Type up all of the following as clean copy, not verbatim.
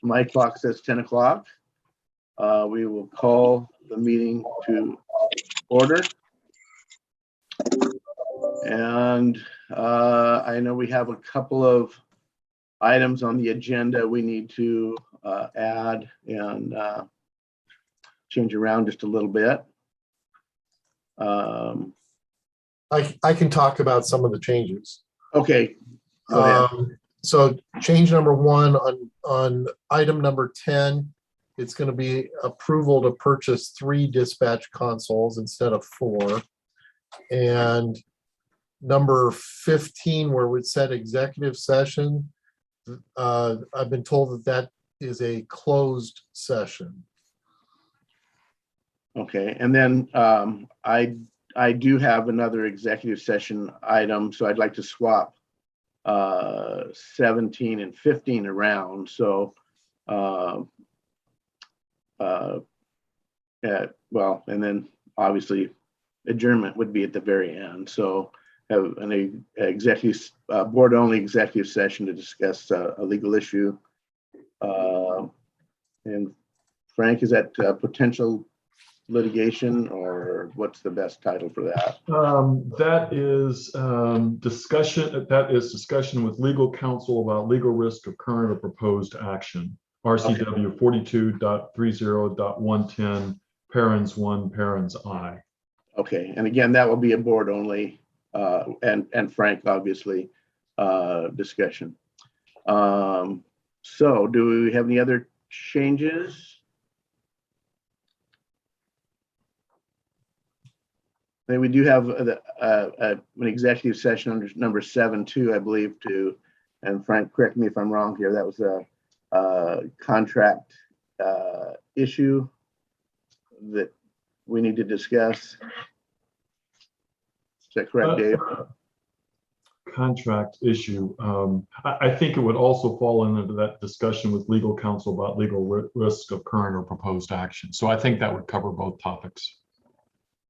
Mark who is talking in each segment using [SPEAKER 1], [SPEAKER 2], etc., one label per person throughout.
[SPEAKER 1] My clock says 10 o'clock. We will call the meeting to order. And I know we have a couple of items on the agenda we need to add and change around just a little bit.
[SPEAKER 2] I can talk about some of the changes.
[SPEAKER 1] Okay. Go ahead.
[SPEAKER 2] So change number one on item number 10, it's going to be approval to purchase 3 dispatch consoles instead of 4. And number 15, where we said executive session, I've been told that that is a closed session.
[SPEAKER 1] Okay, and then I do have another executive session item, so I'd like to swap 17 and 15 around. So, well, and then obviously adjournment would be at the very end. So have an executive board only executive session to discuss a legal issue. And Frank, is that potential litigation, or what's the best title for that?
[SPEAKER 3] That is discussion. That is discussion with legal counsel about legal risk of current or proposed action. RCW 42.30.110 parens 1 parens I.
[SPEAKER 1] Okay, and again, that will be a board only and Frank obviously discussion. So do we have any other changes? And we do have an executive session under number 7 too, I believe, too. And Frank, correct me if I'm wrong here. That was a contract issue that we need to discuss. Is that correct, Dave?
[SPEAKER 3] Contract issue. I think it would also fall into that discussion with legal counsel about legal risk of current or proposed action. So I think that would cover both topics.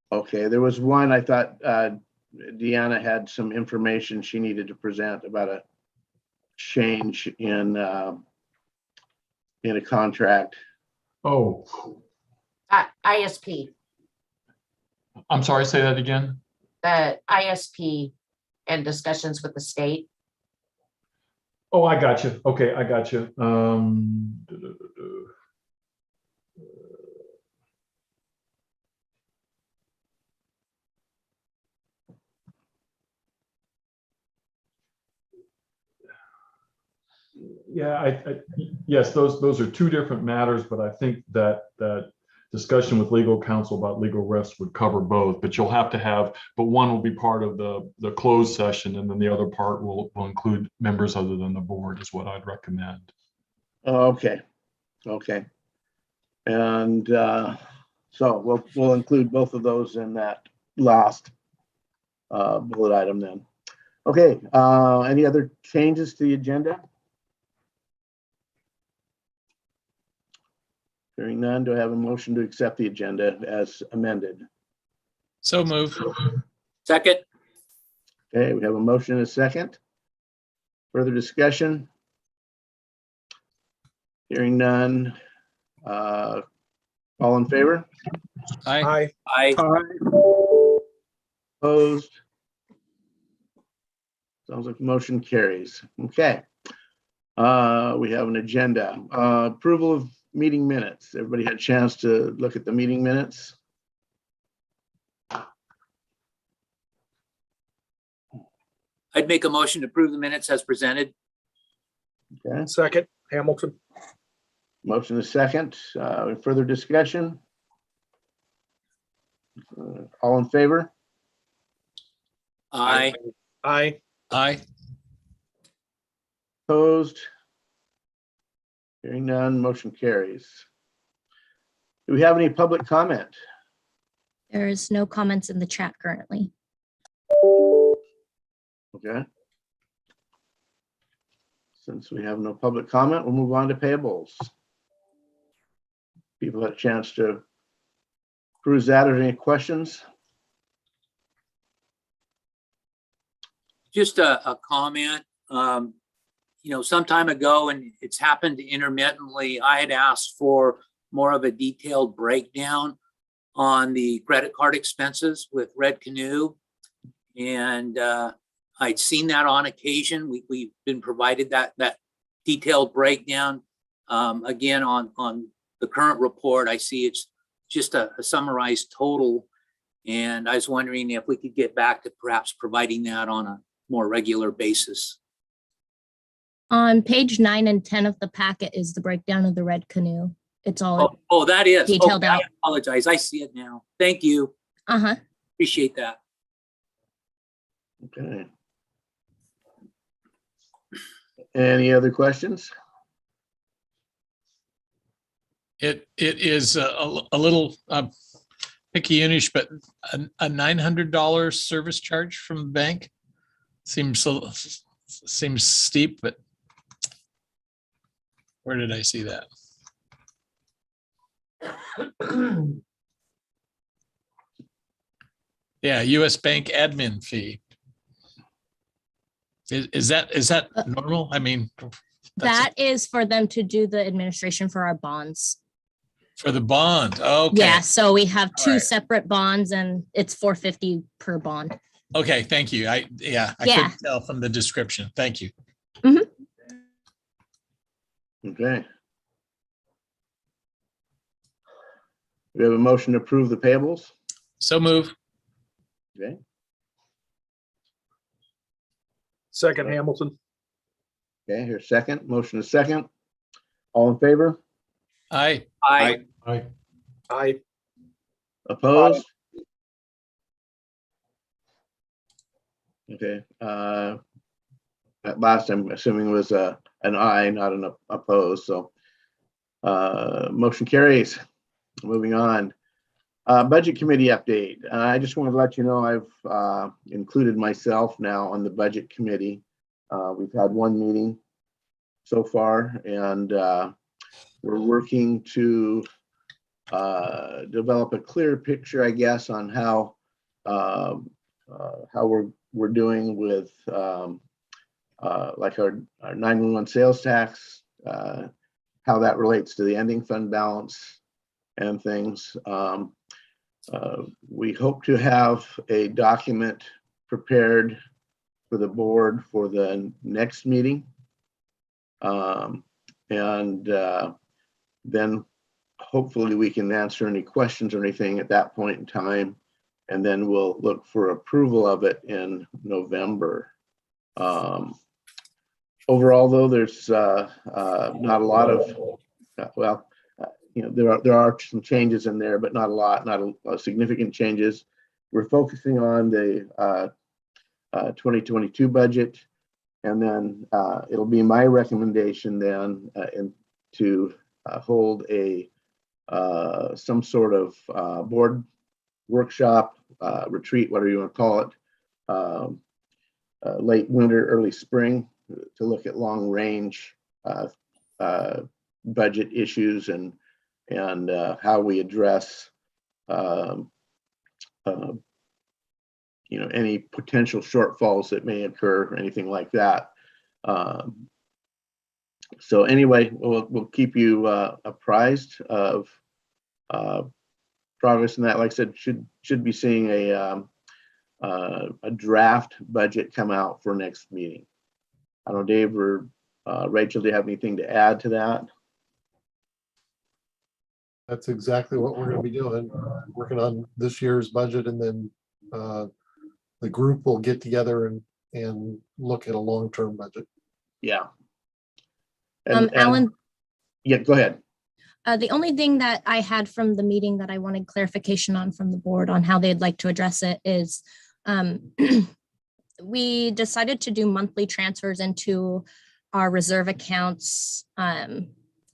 [SPEAKER 1] Okay, there was one I thought Deanna had some information she needed to present about a change in a contract.
[SPEAKER 3] Oh,
[SPEAKER 4] ISP,
[SPEAKER 3] I'm sorry, say that again.
[SPEAKER 4] the ISP and discussions with the state.
[SPEAKER 3] Oh, I got you. Okay, I got you. Yeah, yes, those are 2 different matters, but I think that discussion with legal counsel about legal risks would cover both. But you'll have to have, but one will be part of the closed session, and then the other part will include members other than the board, is what I'd recommend.
[SPEAKER 1] Okay, and so we'll include both of those in that last bullet item then. Okay, any other changes to the agenda? Hearing none, do I have a motion to accept the agenda as amended?
[SPEAKER 5] So moved.
[SPEAKER 6] Second.
[SPEAKER 1] Okay, we have a motion and a second. Further discussion? Hearing none. All in favor?
[SPEAKER 5] Aye.
[SPEAKER 6] Aye.
[SPEAKER 1] Opposed? Sounds like the motion carries. Okay. We have an agenda. Approval of meeting minutes. Everybody had a chance to look at the meeting minutes?
[SPEAKER 6] I'd make a motion to approve the minutes as presented.
[SPEAKER 1] Okay,
[SPEAKER 7] Second, Hamilton.
[SPEAKER 1] motion is second. Further discussion? All in favor?
[SPEAKER 6] Aye.
[SPEAKER 7] Aye.
[SPEAKER 5] Aye.
[SPEAKER 1] Opposed? Hearing none, motion carries. Do we have any public comment?
[SPEAKER 8] There is no comments in the chat currently.
[SPEAKER 1] Okay. Since we have no public comment, we'll move on to payables. People had a chance to peruse that. Are there any questions?
[SPEAKER 6] Just a comment. some time ago, and it's happened intermittently, I had asked for more of a detailed breakdown on the credit card expenses with Red Canoe. And I'd seen that on occasion. We've been provided that detailed breakdown. Again, on the current report, I see it's just a summarized total. And I was wondering if we could get back to perhaps providing that on a more regular basis.
[SPEAKER 8] On page 9 and 10 of the packet is the breakdown of the Red Canoe. It's all,
[SPEAKER 6] Oh, that is.
[SPEAKER 8] Detailed
[SPEAKER 6] Okay, I
[SPEAKER 8] out.
[SPEAKER 6] apologize. I see it now. Thank you.
[SPEAKER 8] uh-huh.
[SPEAKER 6] Appreciate that.
[SPEAKER 1] Okay. Any other questions?
[SPEAKER 5] It is a little picky-ish, but a $900 service charge from the bank seems steep, but where did I see that? Yeah, US Bank admin fee. Is that normal? I mean,
[SPEAKER 8] That is for them to do the administration for our bonds.
[SPEAKER 5] for the bond. Okay.
[SPEAKER 8] Yeah, so we have
[SPEAKER 5] All
[SPEAKER 8] two
[SPEAKER 5] right.
[SPEAKER 8] separate bonds and it's $450 per bond.
[SPEAKER 5] Okay, thank you. I
[SPEAKER 8] Yeah.
[SPEAKER 5] couldn't tell from the description. Thank you.
[SPEAKER 1] Okay. We have a motion to approve the payables.
[SPEAKER 5] So move.
[SPEAKER 1] Okay,
[SPEAKER 7] Second, Hamilton.
[SPEAKER 1] okay, here's second. Motion is second. All in favor?
[SPEAKER 5] Aye.
[SPEAKER 6] I,
[SPEAKER 7] Aye.
[SPEAKER 1] Opposed? Okay, that last I'm assuming was an aye, not an opposed, so motion carries. Moving on. Budget committee update. I just wanted to let you know I've included myself now on the budget committee. We've had one meeting so far, and we're working to develop a clear picture, I guess, on how we're doing with like our 911 sales tax, how that relates to the ending fund balance and things. We hope to have a document prepared for the board for the next meeting. Then hopefully we can answer any questions or anything at that point in time. And then we'll look for approval of it in November. Overall, though, there's not a lot of, there are some changes in there, but not a lot, not a significant changes. We're focusing on the 2022 budget, and then it'll be my recommendation then to hold a some sort of board workshop, retreat, whatever you want to call it, late winter, early spring, to look at long range budget issues and how we address any potential shortfalls that may occur or anything like that. So anyway, we'll keep you apprised of progress in that. Like I said, should be seeing a draft budget come out for next meeting. I don't know, Dave or Rachel, do you have anything to add to that?
[SPEAKER 2] That's exactly what we're going to be doing, working on this year's budget, and then the group will get together and look at a long-term budget.
[SPEAKER 1] Yeah.
[SPEAKER 8] Alan,
[SPEAKER 1] Yeah, go ahead.
[SPEAKER 8] the only thing that I had from the meeting that I wanted clarification on from the board on how they'd like to address it is we decided to do monthly transfers into our reserve accounts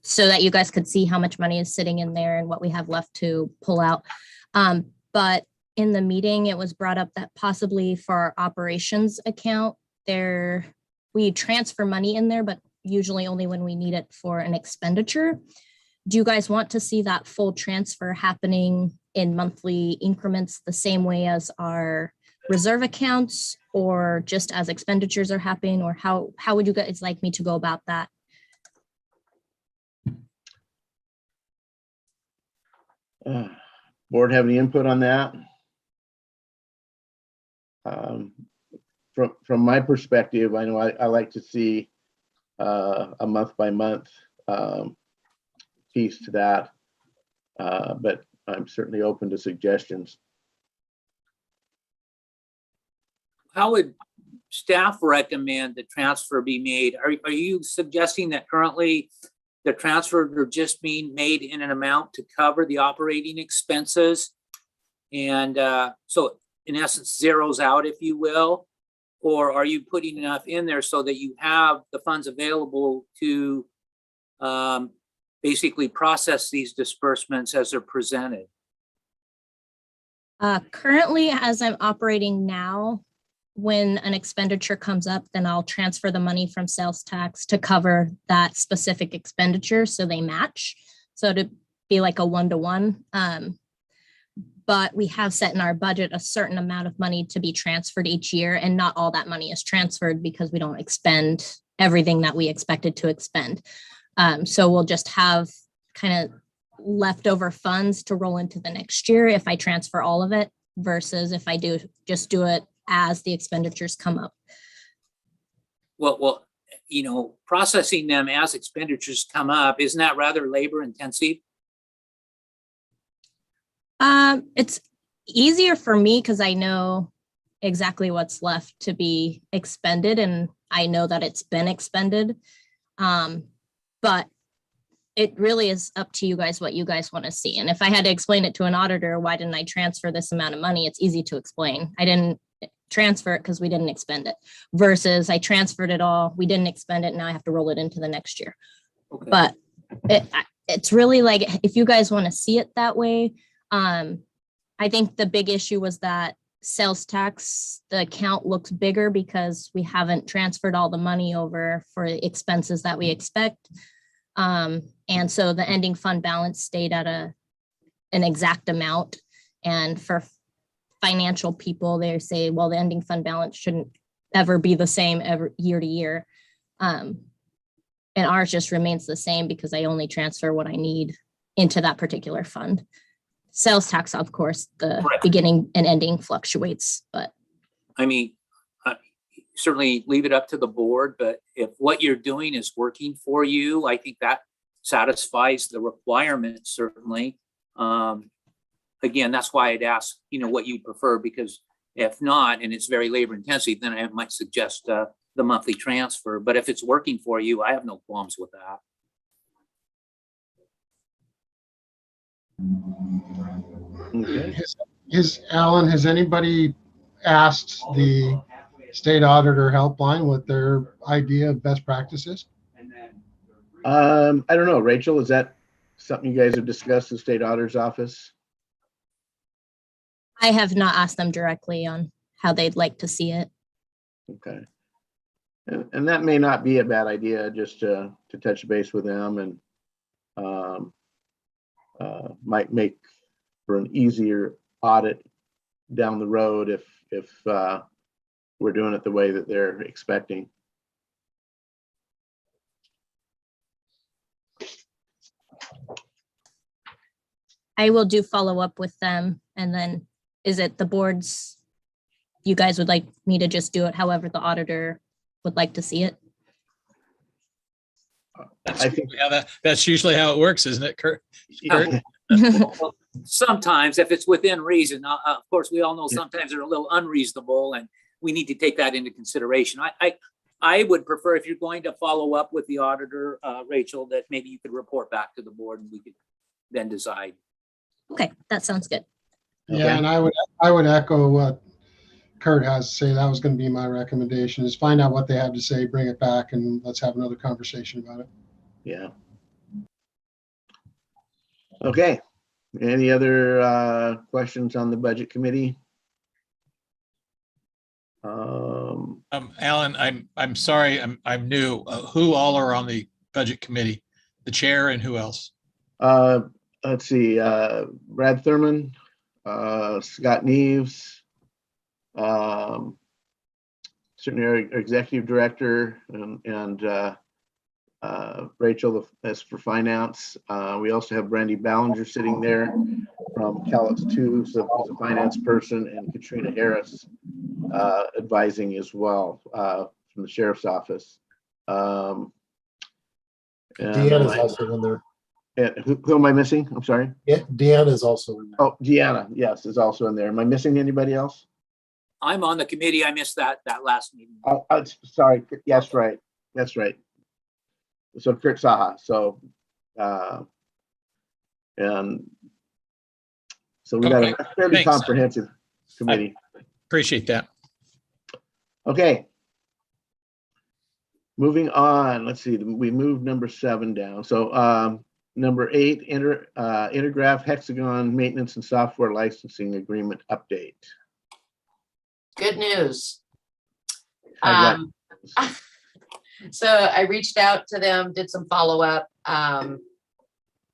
[SPEAKER 8] so that you guys could see how much money is sitting in there and what we have left to pull out. But in the meeting, it was brought up that possibly for our operations account, we transfer money in there, but usually only when we need it for an expenditure. Do you guys want to see that full transfer happening in monthly increments the same way as our reserve accounts or just as expenditures are happening, or how would you guys like me to go about that?
[SPEAKER 1] Board have any input on that? From my perspective, I know I like to see a month by month piece to that, but I'm certainly open to suggestions.
[SPEAKER 6] How would staff recommend the transfer be made? Are you suggesting that currently the transfers are just being made in an amount to cover the operating expenses? And so in essence, zeros out, if you will? Or are you putting enough in there so that you have the funds available to basically process these disbursements as they're presented?
[SPEAKER 8] Currently, as I'm operating now, when an expenditure comes up, then I'll transfer the money from sales tax to cover that specific expenditure, so they match. So to be like a 1-to-1. But we have set in our budget a certain amount of money to be transferred each year, and not all that money is transferred because we don't expend everything that we expected to expend. So we'll just have kind of leftover funds to roll into the next year if I transfer all of it, versus if I do it as the expenditures come up.
[SPEAKER 6] Well, processing them as expenditures come up, isn't that rather labor intensive?
[SPEAKER 8] It's easier for me because I know exactly what's left to be expended, and I know that it's been expended. But it really is up to you guys what you guys want to see. And if I had to explain it to an auditor, why didn't I transfer this amount of money? It's easy to explain. I didn't transfer it because we didn't expend it, versus I transferred it all, we didn't expend it, now I have to roll it into the next year.
[SPEAKER 6] Okay.
[SPEAKER 8] But it's really like, if you guys want to see it that way. I think the big issue was that sales tax, the account looks bigger because we haven't transferred all the money over for expenses that we expect. And so the ending fund balance stayed at an exact amount. And for financial people, they say, well, the ending fund balance shouldn't ever be the same every year to year. And ours just remains the same because I only transfer what I need into that particular fund. Sales tax, of course, the
[SPEAKER 6] Right.
[SPEAKER 8] beginning and ending fluctuates, but
[SPEAKER 6] I mean, certainly leave it up to the board, but if what you're doing is working for you, I think that satisfies the requirement, certainly. Again, that's why I'd ask, what you prefer, because if not, and it's very labor intensive, then I might suggest the monthly transfer. But if it's working for you, I have no qualms with that.
[SPEAKER 1] Okay.
[SPEAKER 9] Alan, has anybody asked the state auditor helpline what their idea of best practices?
[SPEAKER 1] I don't know, Rachel, is that something you guys have discussed in the state auditor's office?
[SPEAKER 8] I have not asked them directly on how they'd like to see it.
[SPEAKER 1] Okay. And that may not be a bad idea, just to touch base with them, and might make for an easier audit down the road if we're doing it the way that they're expecting.
[SPEAKER 8] I will do follow up with them, and then is it the board's, you guys would like me to just do it however the auditor would like to see it?
[SPEAKER 1] I think
[SPEAKER 5] That's usually how it works, isn't it, Kurt?
[SPEAKER 1] Yeah.
[SPEAKER 6] Sometimes, if it's within reason, of course, we all know sometimes they're a little unreasonable, and we need to take that into consideration. I would prefer, if you're going to follow up with the auditor, Rachel, that maybe you could report back to the board and we could then decide.
[SPEAKER 8] Okay, that sounds good.
[SPEAKER 9] Yeah, and I would echo what Kurt has to say. That was going to be my recommendation, is find out what they have to say, bring it back, and let's have another conversation about it.
[SPEAKER 1] Yeah. Okay. Any other questions on the budget committee?
[SPEAKER 5] Alan, I'm sorry, I'm new. Who all are on the budget committee? The chair and who else?
[SPEAKER 1] Let's see, Brad Thurman, Scott Neves, Certainly our executive director and Rachel as for finance. We also have Brandy Ballinger sitting there from Calix 2, so as a finance person, and Katrina Harris advising as well from the sheriff's office. And
[SPEAKER 2] Deanna's also in there.
[SPEAKER 1] who am I missing? I'm sorry.
[SPEAKER 2] Yeah, Deanna's also in there.
[SPEAKER 1] Oh, Deanna, yes, is also in there. Am I missing anybody else?
[SPEAKER 6] I'm on the committee. I missed that last meeting.
[SPEAKER 1] Oh, sorry. Yes, right. That's right. So Kurt Saha. So, and so we got
[SPEAKER 5] Okay,
[SPEAKER 1] a fairly
[SPEAKER 5] thanks.
[SPEAKER 1] comprehensive committee.
[SPEAKER 5] Appreciate that.
[SPEAKER 1] Okay. Moving on. Let's see. We moved number 7 down. So number 8, Intergraph Hexagon Maintenance and Software Licensing Agreement Update.
[SPEAKER 4] Good news.
[SPEAKER 1] I've got-
[SPEAKER 4] So I reached out to them, did some follow-up.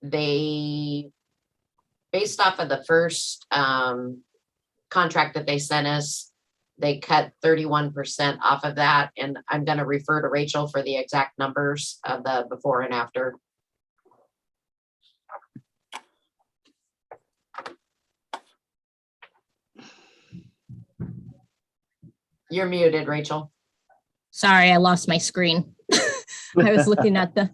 [SPEAKER 4] They, based off of the first contract that they sent us, they cut 31% off of that. And I'm gonna refer to Rachel for the exact numbers of the before and after. You're muted, Rachel.
[SPEAKER 8] Sorry, I lost my screen. I was looking at the,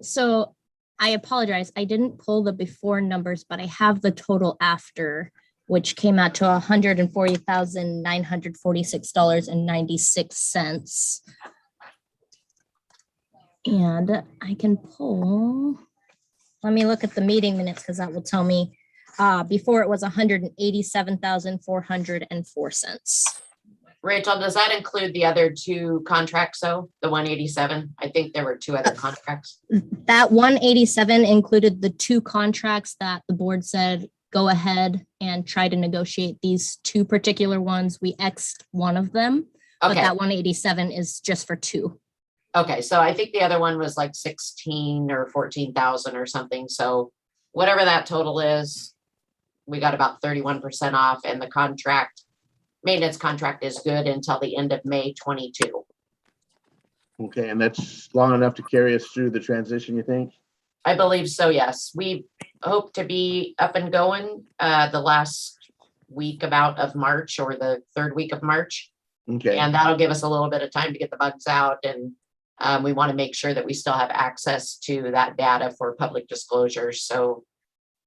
[SPEAKER 8] so I apologize. I didn't pull the before numbers, but I have the total after, which came out to $140,946.96. And I can pull, let me look at the meeting minutes because that will tell me, before it was $187,404.
[SPEAKER 4] Rachel, does that include the other 2 contracts, though? The 187? I think there were 2 other contracts.
[SPEAKER 8] That 187 included the 2 contracts that the board said, go ahead and try to negotiate these 2 particular ones. We X'd one of them, but
[SPEAKER 4] Okay,
[SPEAKER 8] that 187 is just for 2.
[SPEAKER 4] okay, so I think the other one was like 16 or 14,000 or something, so whatever that total is, we got about 31% off, and the maintenance contract is good until the end of May 22.
[SPEAKER 1] Okay, and that's long enough to carry us through the transition, you think?
[SPEAKER 4] I believe so, yes. We hope to be up and going the last week about of March or the 3rd week of March.
[SPEAKER 1] Okay,
[SPEAKER 4] And that'll give us a little bit of time to get the bugs out, and we want to make sure that we still have access to that data for public disclosure. So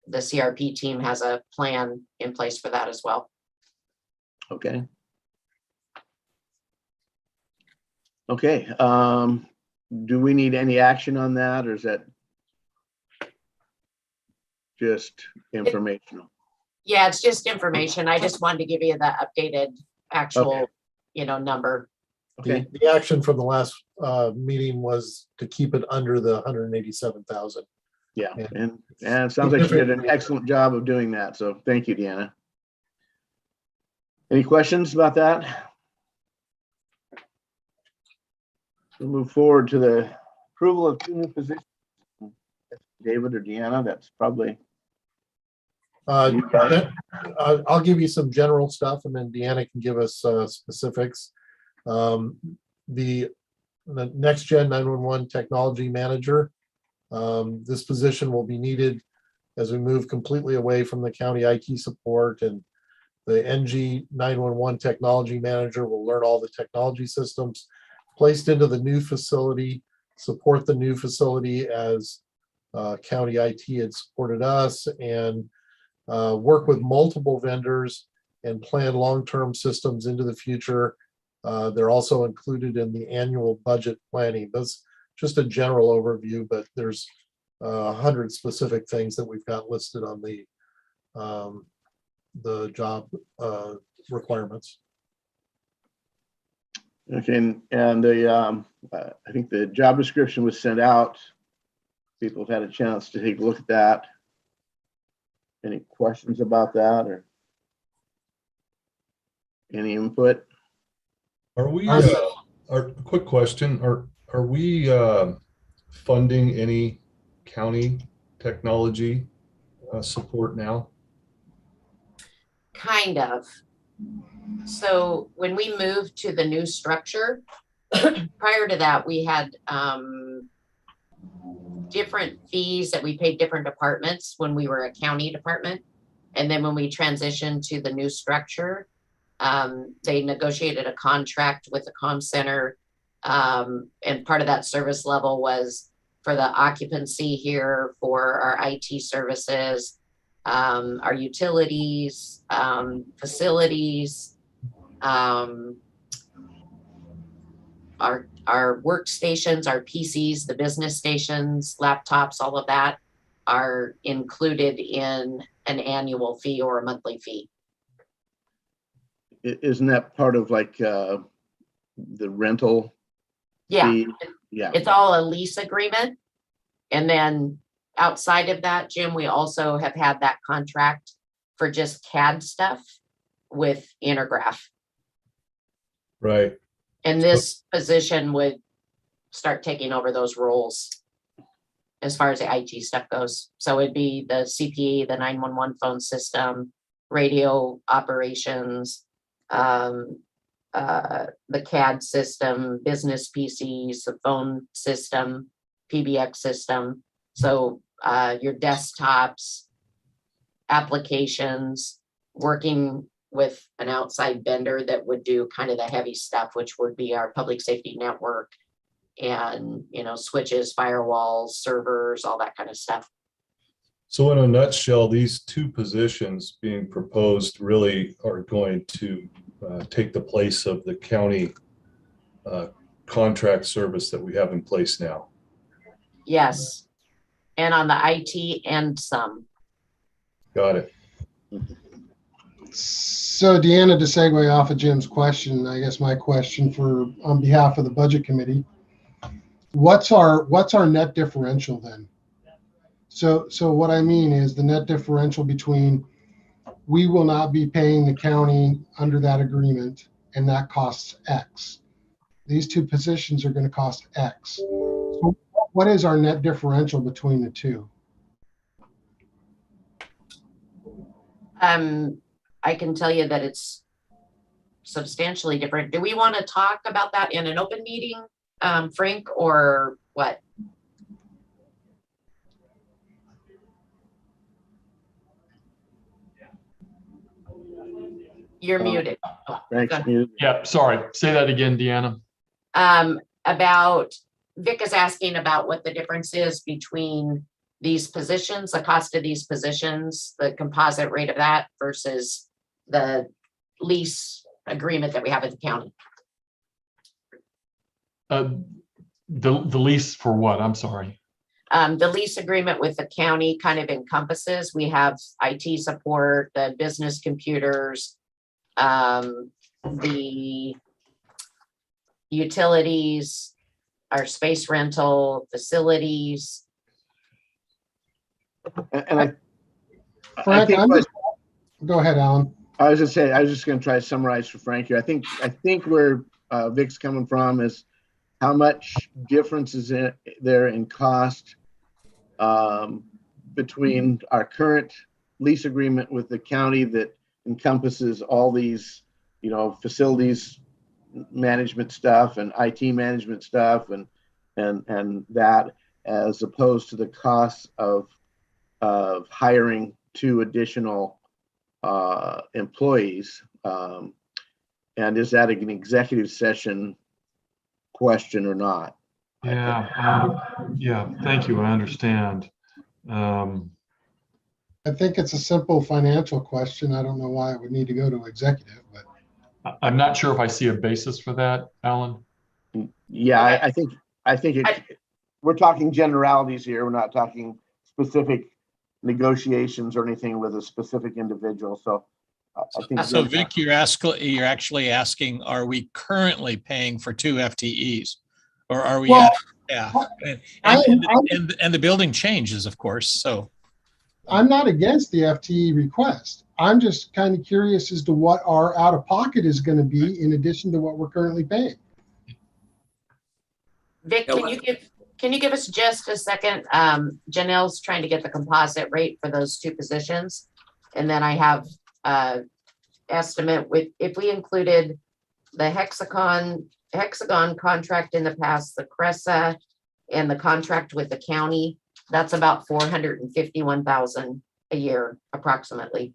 [SPEAKER 4] the CRP team has a plan in place for that as well.
[SPEAKER 1] okay. Okay, do we need any action on that, or is that just informational?
[SPEAKER 4] Yeah, it's just information. I just wanted to give you the updated actual,
[SPEAKER 1] Okay.
[SPEAKER 4] Number.
[SPEAKER 1] Okay,
[SPEAKER 2] The action from the last meeting was to keep it under the 187,000.
[SPEAKER 1] yeah,
[SPEAKER 2] Yeah.
[SPEAKER 1] and it sounds like you did an excellent job of doing that, so thank you, Deanna. Any questions about that? We'll move forward to the approval of 2 new positions. David or Deanna, that's probably, You got it.
[SPEAKER 2] I'll give you some general stuff and then Deanna can give us specifics. The Next Gen 911 Technology Manager. This position will be needed as we move completely away from the county IT support, and the NG 911 Technology Manager will learn all the technology systems placed into the new facility, support the new facility as county IT had supported us, and work with multiple vendors and plan long-term systems into the future. They're also included in the annual budget planning. That's just a general overview, but there's 100 specific things that we've got listed on the job requirements.
[SPEAKER 1] okay, and the, I think the job description was sent out. People have had a chance to take a look at that. Any questions about that or any input?
[SPEAKER 10] Are we,
[SPEAKER 2] Awesome.
[SPEAKER 10] quick question, are we funding any county technology support now?
[SPEAKER 4] Kind of. So when we moved to the new structure, prior to that, we had different fees that we paid different departments when we were a county department. And then when we transitioned to the new structure, they negotiated a contract with the comm center. And part of that service level was for the occupancy here, for our IT services, our utilities, facilities, our workstations, our PCs, the business stations, laptops, all of that are included in an annual fee or a monthly fee.
[SPEAKER 1] Isn't that part of like the rental
[SPEAKER 4] Yeah,
[SPEAKER 1] fee? Yeah.
[SPEAKER 4] it's all a lease agreement. And then outside of that, Jim, we also have had that contract for just CAD stuff with Intergraph.
[SPEAKER 10] Right.
[SPEAKER 4] And this position would start taking over those roles as far as the IT stuff goes. So it'd be the CPE, the 911 phone system, radio operations, the CAD system, business PCs, the phone system, PBX system. So your desktops, applications, working with an outside vendor that would do kind of the heavy stuff, which would be our public safety network and, switches, firewalls, servers, all that kind of stuff.
[SPEAKER 10] So in a nutshell, these two positions being proposed really are going to take the place of the county contract service that we have in place now.
[SPEAKER 4] Yes. And on the IT and some.
[SPEAKER 10] Got it.
[SPEAKER 9] So Deanna, to segue off of Jim's question, I guess my question on behalf of the budget committee, what's our net differential then? So what I mean is the net differential between we will not be paying the county under that agreement and that costs X. These two positions are going to cost X. So what is our net differential between the two?
[SPEAKER 4] I can tell you that it's substantially different. Do we want to talk about that in an open meeting, Frank, or what? You're muted.
[SPEAKER 1] Frank's
[SPEAKER 4] Go ahead.
[SPEAKER 1] muted.
[SPEAKER 3] Yeah, sorry. Say that again, Deanna.
[SPEAKER 4] Vic is asking about what the difference is between these positions, the cost of these positions, the composite rate of that versus the lease agreement that we have with the county.
[SPEAKER 3] The lease for what? I'm sorry.
[SPEAKER 4] The lease agreement with the county kind of encompasses, we have IT support, the business computers, the utilities, our space rental, facilities.
[SPEAKER 1] And I
[SPEAKER 9] Frank,
[SPEAKER 1] think
[SPEAKER 9] go ahead, Alan.
[SPEAKER 1] I was just going to try to summarize for Frank here. I think where Vic's coming from is how much difference is there in cost between our current lease agreement with the county that encompasses all these, facilities management stuff and IT management stuff and that, as opposed to the cost of hiring 2 additional employees. And is that an executive session question or not?
[SPEAKER 3] Yeah. Thank you. I understand.
[SPEAKER 9] I think it's a simple financial question. I don't know why it would need to go to executive, but
[SPEAKER 3] I'm not sure if I see a basis for that, Alan.
[SPEAKER 1] Yeah, I think we're talking generalities here. We're not talking specific negotiations or anything with a specific individual. So I think.
[SPEAKER 5] So Vic, you're actually asking, are we currently paying for 2 FTEs? Or are we?
[SPEAKER 9] Well,
[SPEAKER 5] yeah. And the building changes, of course. So
[SPEAKER 9] I'm not against the FTE request. I'm just kind of curious as to what our out of pocket is going to be in addition to what we're currently paying.
[SPEAKER 4] Vic, can you give us just a second? Janelle's trying to get the composite rate for those 2 positions. And then I have estimate with, if we included the Hexagon contract in the past, the Cressa, and the contract with the county, that's about 451,000 a year approximately.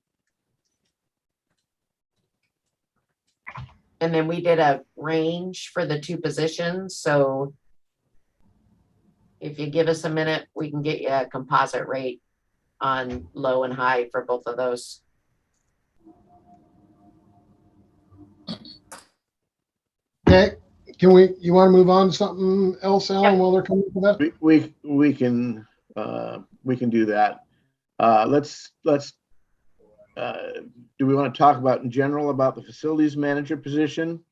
[SPEAKER 4] And then we did a range for the two positions, so if you give us a minute, we can get you a composite rate on low and high for both of those.
[SPEAKER 9] Okay, you want to move on to something else, Alan, while they're coming for that?
[SPEAKER 1] We can do that. Let's do we want to talk about in general about the facilities manager position?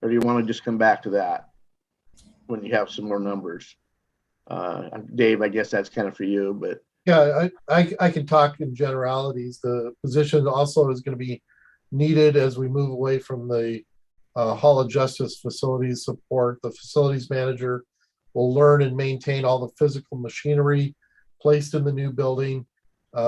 [SPEAKER 1] Or do you want to just come back to that when you have some more numbers? Dave, I guess that's kind of for you, but.
[SPEAKER 2] Yeah, I can talk in generalities. The position also is going to be needed as we move away from the Hall of Justice facilities support. The facilities manager will learn and maintain all the physical machinery placed in the new building,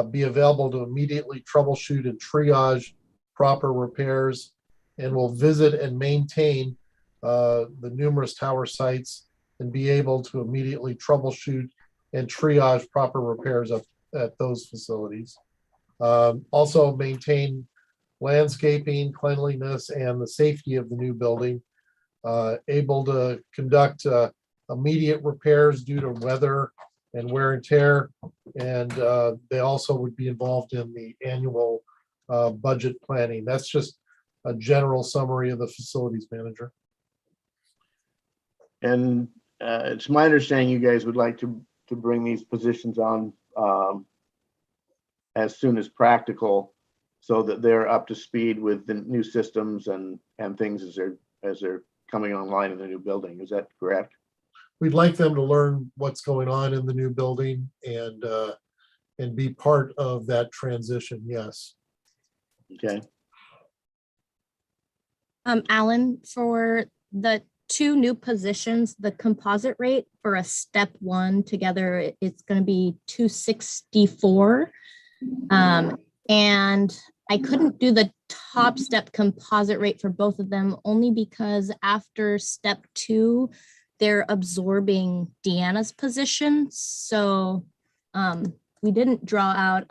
[SPEAKER 2] be available to immediately troubleshoot and triage proper repairs, and will visit and maintain the numerous tower sites and be able to immediately troubleshoot and triage proper repairs at those facilities. Also maintain landscaping, cleanliness, and the safety of the new building. Able to conduct immediate repairs due to weather and wear and tear. And they also would be involved in the annual budget planning. That's just a general summary of the facilities manager.
[SPEAKER 1] And it's my understanding you guys would like to bring these positions on as soon as practical, so that they're up to speed with the new systems and things as they're coming online in the new building. Is that correct?
[SPEAKER 2] We'd like them to learn what's going on in the new building and be part of that transition. Yes.
[SPEAKER 1] Okay.
[SPEAKER 8] Alan, for the two new positions, the composite rate for a step one together, it's going to be 264. And I couldn't do the top step composite rate for both of them only because after step two, they're absorbing Deanna's position. So we didn't draw out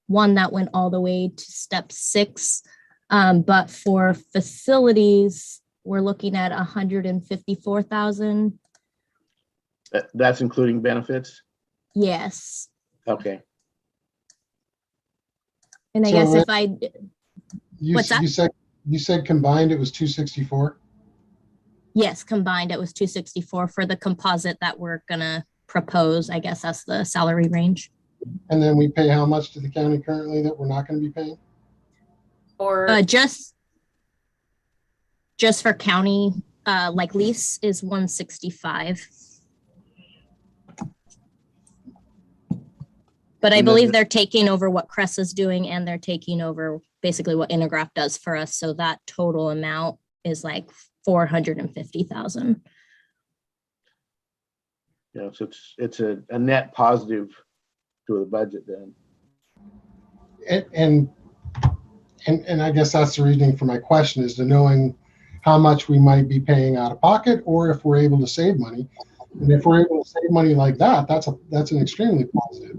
[SPEAKER 8] one that went all the way to step 6. But for facilities, we're looking at 154,000.
[SPEAKER 1] That's including benefits?
[SPEAKER 8] Yes.
[SPEAKER 1] Okay.
[SPEAKER 8] And I
[SPEAKER 9] So
[SPEAKER 8] guess if I,
[SPEAKER 9] You,
[SPEAKER 8] What's that?
[SPEAKER 9] you said combined it was 264?
[SPEAKER 8] yes, combined, it was 264 for the composite that we're gonna propose. I guess that's the salary range.
[SPEAKER 9] And then we pay how much to the county currently that we're not going to be paying?
[SPEAKER 4] Or
[SPEAKER 8] Just for county, like lease is 165. But I
[SPEAKER 1] And then
[SPEAKER 8] believe
[SPEAKER 1] the-
[SPEAKER 8] they're taking over what Cressa's doing and they're taking over basically what Intergraph does for us. So that total amount is like 450,000.
[SPEAKER 1] Yeah, so it's a net positive to the budget then.
[SPEAKER 9] And I guess that's the reasoning for my question, is to knowing how much we might be paying out of pocket or if we're able to save money. And if we're able to save money like that, that's an extremely positive.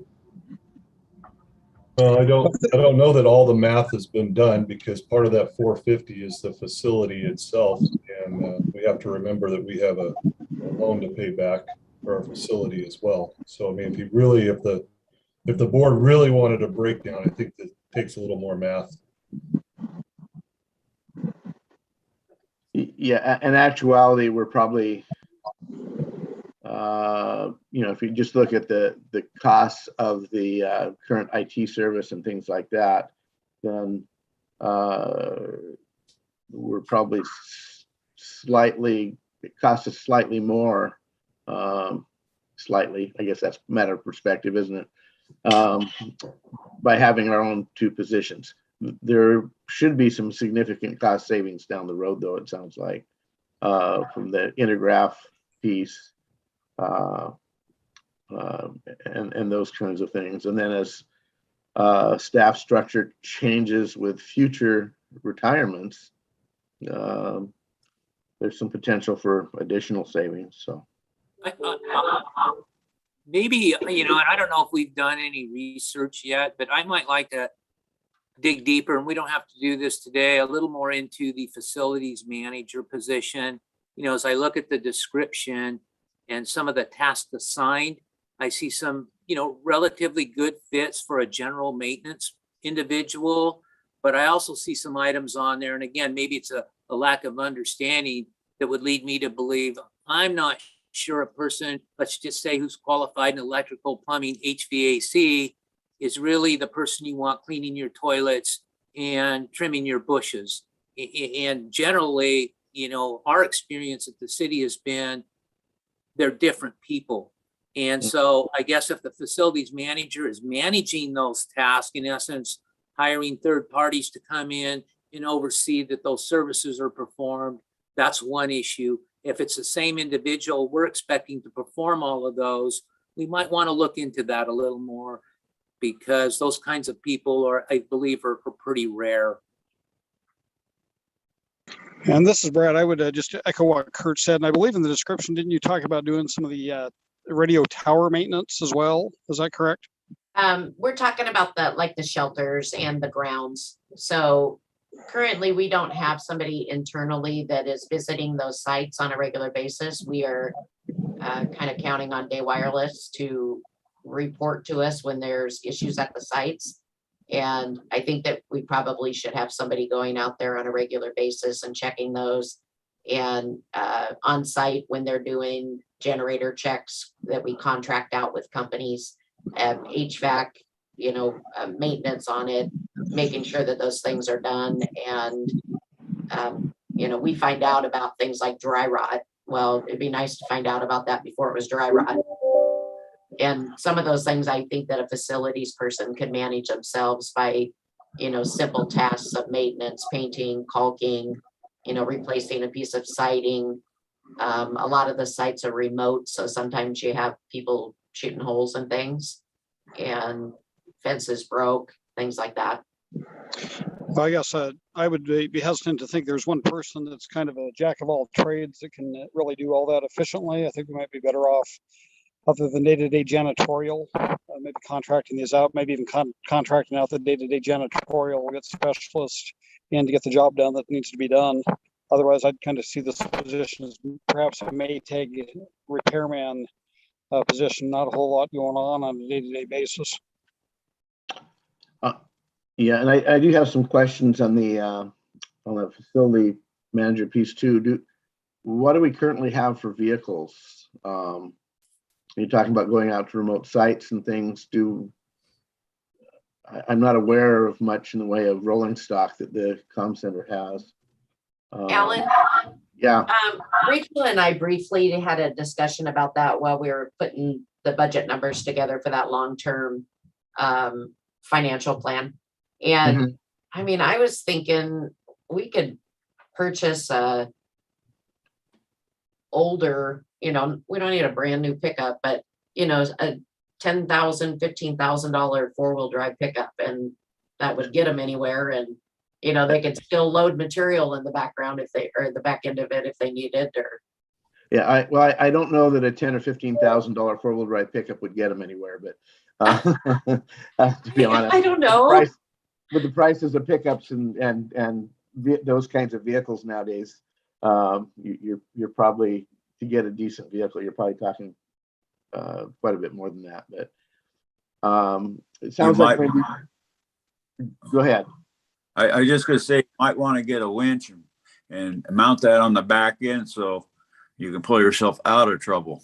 [SPEAKER 10] Well, I don't know that all the math has been done because part of that 450 is the facility itself. And we have to remember that we have a loan to pay back for our facility as well. So, I mean, if the board really wanted a breakdown, I think that takes a little more math.
[SPEAKER 1] Yeah, in actuality, we're probably, if you just look at the costs of the current IT service and things like that, then we're probably it costs us slightly more, slightly, I guess that's a matter of perspective, isn't it? By having our own two positions. There should be some significant cost savings down the road, though, it sounds like, from the Intergraph piece and those kinds of things. And then as staff structure changes with future retirements, there's some potential for additional savings. So
[SPEAKER 6] Maybe, and I don't know if we've done any research yet, but I might like to dig deeper, and we don't have to do this today, a little more into the facilities manager position. As I look at the description and some of the tasks assigned, I see some, relatively good fits for a general maintenance individual, but I also see some items on there. And again, maybe it's a lack of understanding that would lead me to believe I'm not sure a person, let's just say who's qualified in electrical, plumbing, HVAC, is really the person you want cleaning your toilets and trimming your bushes. And generally, our experience at the city has been they're different people. And so I guess if the facilities manager is managing those tasks, in essence, hiring third parties to come in and oversee that those services are performed, that's one issue. If it's the same individual, we're expecting to perform all of those, we might want to look into that a little more, because those kinds of people are, I believe, are pretty rare.
[SPEAKER 11] And this is Brad. I would just echo what Kurt said. And I believe in the description, didn't you talk about doing some of the radio tower maintenance as well? Is that correct?
[SPEAKER 4] We're talking about the shelters and the grounds. So currently we don't have somebody internally that is visiting those sites on a regular basis. We are kind of counting on Day Wireless to report to us when there's issues at the sites. And I think that we probably should have somebody going out there on a regular basis and checking those, and on site when they're doing generator checks that we contract out with companies, HVAC, maintenance on it, making sure that those things are done. And, we find out about things like dry rot. Well, it'd be nice to find out about that before it was dry rot. And some of those things I think that a facilities person could manage themselves by, simple tasks of maintenance, painting, caulking, replacing a piece of siding. A lot of the sites are remote, so sometimes you have people shooting holes and things, and fences broke, things like that.
[SPEAKER 11] Well, I guess I would be hesitant to think there's one person that's kind of a jack of all trades that can really do all that efficiently. I think we might be better off, other than day-to-day janitorial, maybe contracting these out, maybe even contracting out the day-to-day janitorial. We'll get specialists in to get the job done that needs to be done. Otherwise, I'd kind of see this position as perhaps a Maytag repairman position, not a whole lot going on a day-to-day basis.
[SPEAKER 1] Yeah, and I do have some questions on the facility manager piece too. What do we currently have for vehicles? You're talking about going out to remote sites and things. I'm not aware of much in the way of rolling stock that the comm center has.
[SPEAKER 4] Alan?
[SPEAKER 1] Yeah.
[SPEAKER 4] Rachel and I briefly had a discussion about that while we were putting the budget numbers together for that long-term financial plan. And I was thinking we could purchase a older, we don't need a brand new pickup, but a $10,000, $15,000 four-wheel drive pickup, and that would get them anywhere. And they could still load material in the background or the back end of it if they needed. Or
[SPEAKER 1] yeah, I don't know that a $10,000 or $15,000 four-wheel drive pickup would get them anywhere, but to be honest,
[SPEAKER 4] I don't know.
[SPEAKER 1] With the prices of pickups and those kinds of vehicles nowadays, you're probably, to get a decent vehicle, you're probably talking quite a bit more than that. But it sounds like maybe. Go ahead.
[SPEAKER 12] I was just gonna say, you might want to get a winch and mount that on the back end so you can pull yourself out of trouble.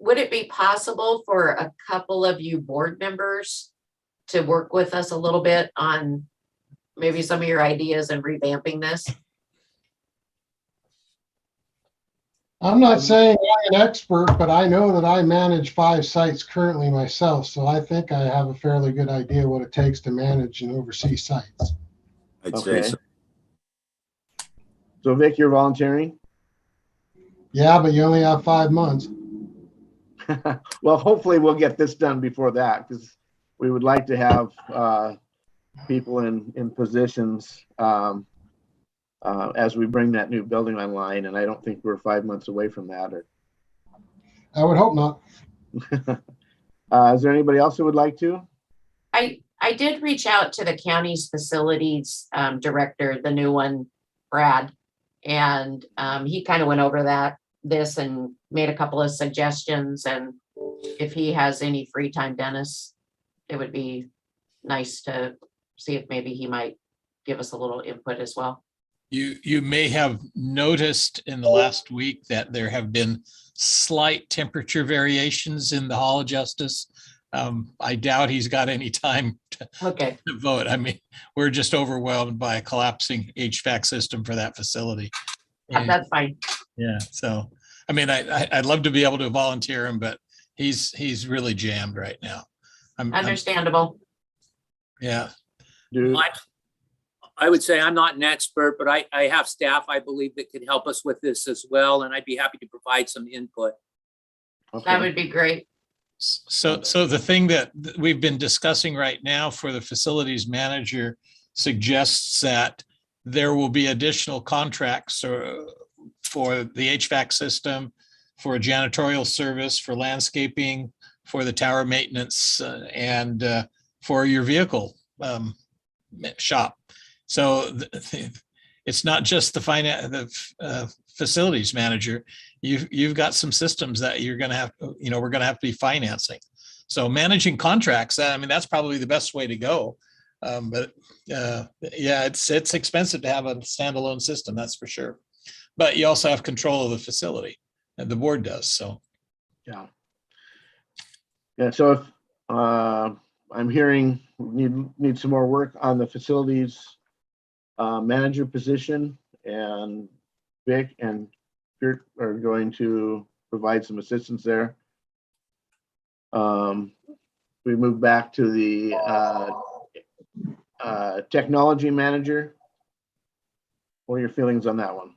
[SPEAKER 4] Would it be possible for a couple of you board members to work with us a little bit on maybe some of your ideas and revamping this?
[SPEAKER 9] I'm not saying I'm an expert, but I know that I manage 5 sites currently myself, so I think I have a fairly good idea what it takes to manage and oversee sites.
[SPEAKER 12] I'd say so.
[SPEAKER 1] So Vic, you're volunteering?
[SPEAKER 9] Yeah, but you only have 5 months.
[SPEAKER 1] Well, hopefully we'll get this done before that, because we would like to have people in positions as we bring that new building online, and I don't think we're 5 months away from that.
[SPEAKER 9] I would hope not.
[SPEAKER 1] Is there anybody else who would like to?
[SPEAKER 4] I did reach out to the county's facilities director, the new one, Brad, and he kind of went over this and made a couple of suggestions. And if he has any free time, Dennis, it would be nice to see if maybe he might give us a little input as well.
[SPEAKER 5] You may have noticed in the last week that there have been slight temperature variations in the Hall of Justice. I doubt he's got any time to vote. I mean, we're just overwhelmed by a collapsing HVAC system for that facility.
[SPEAKER 4] That's fine.
[SPEAKER 5] Yeah. So, I mean, I'd love to be able to volunteer him, but he's really jammed right now.
[SPEAKER 4] Understandable.
[SPEAKER 5] Yeah.
[SPEAKER 6] I would say I'm not an expert, but I have staff I believe that could help us with this as well, and I'd be happy to provide some input.
[SPEAKER 4] That would be great.
[SPEAKER 5] So the thing that we've been discussing right now for the facilities manager suggests that there will be additional contracts for the HVAC system, for a janitorial service, for landscaping, for the tower maintenance, and for your vehicle shop. So it's not just the facilities manager. You've got some systems that you're going to have, we're going to have to be financing. So managing contracts, I mean, that's probably the best way to go. But yeah, it's expensive to have a standalone system, that's for sure. But you also have control of the facility, and the board does. So
[SPEAKER 1] yeah. So if I'm hearing need some more work on the facilities manager position, and Vic and Kurt are going to provide some assistance there. We move back to the technology manager. What are your feelings on that one?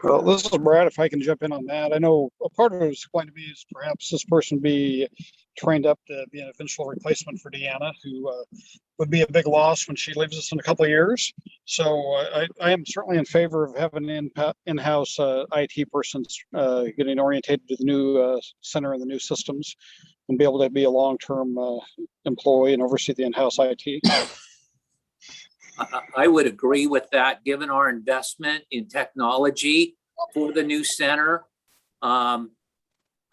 [SPEAKER 11] Well, this is Brad, if I can jump in on that. I know a part of it is going to be is perhaps this person be trained up to be an eventual replacement for Deanna, who would be a big loss when she leaves us in a couple of years. So I am certainly in favor of having an in-house IT person getting orientated to the new center and the new systems, and be able to be a long-term employee and oversee the in-house IT.
[SPEAKER 6] I would agree with that, given our investment in technology for the new center. I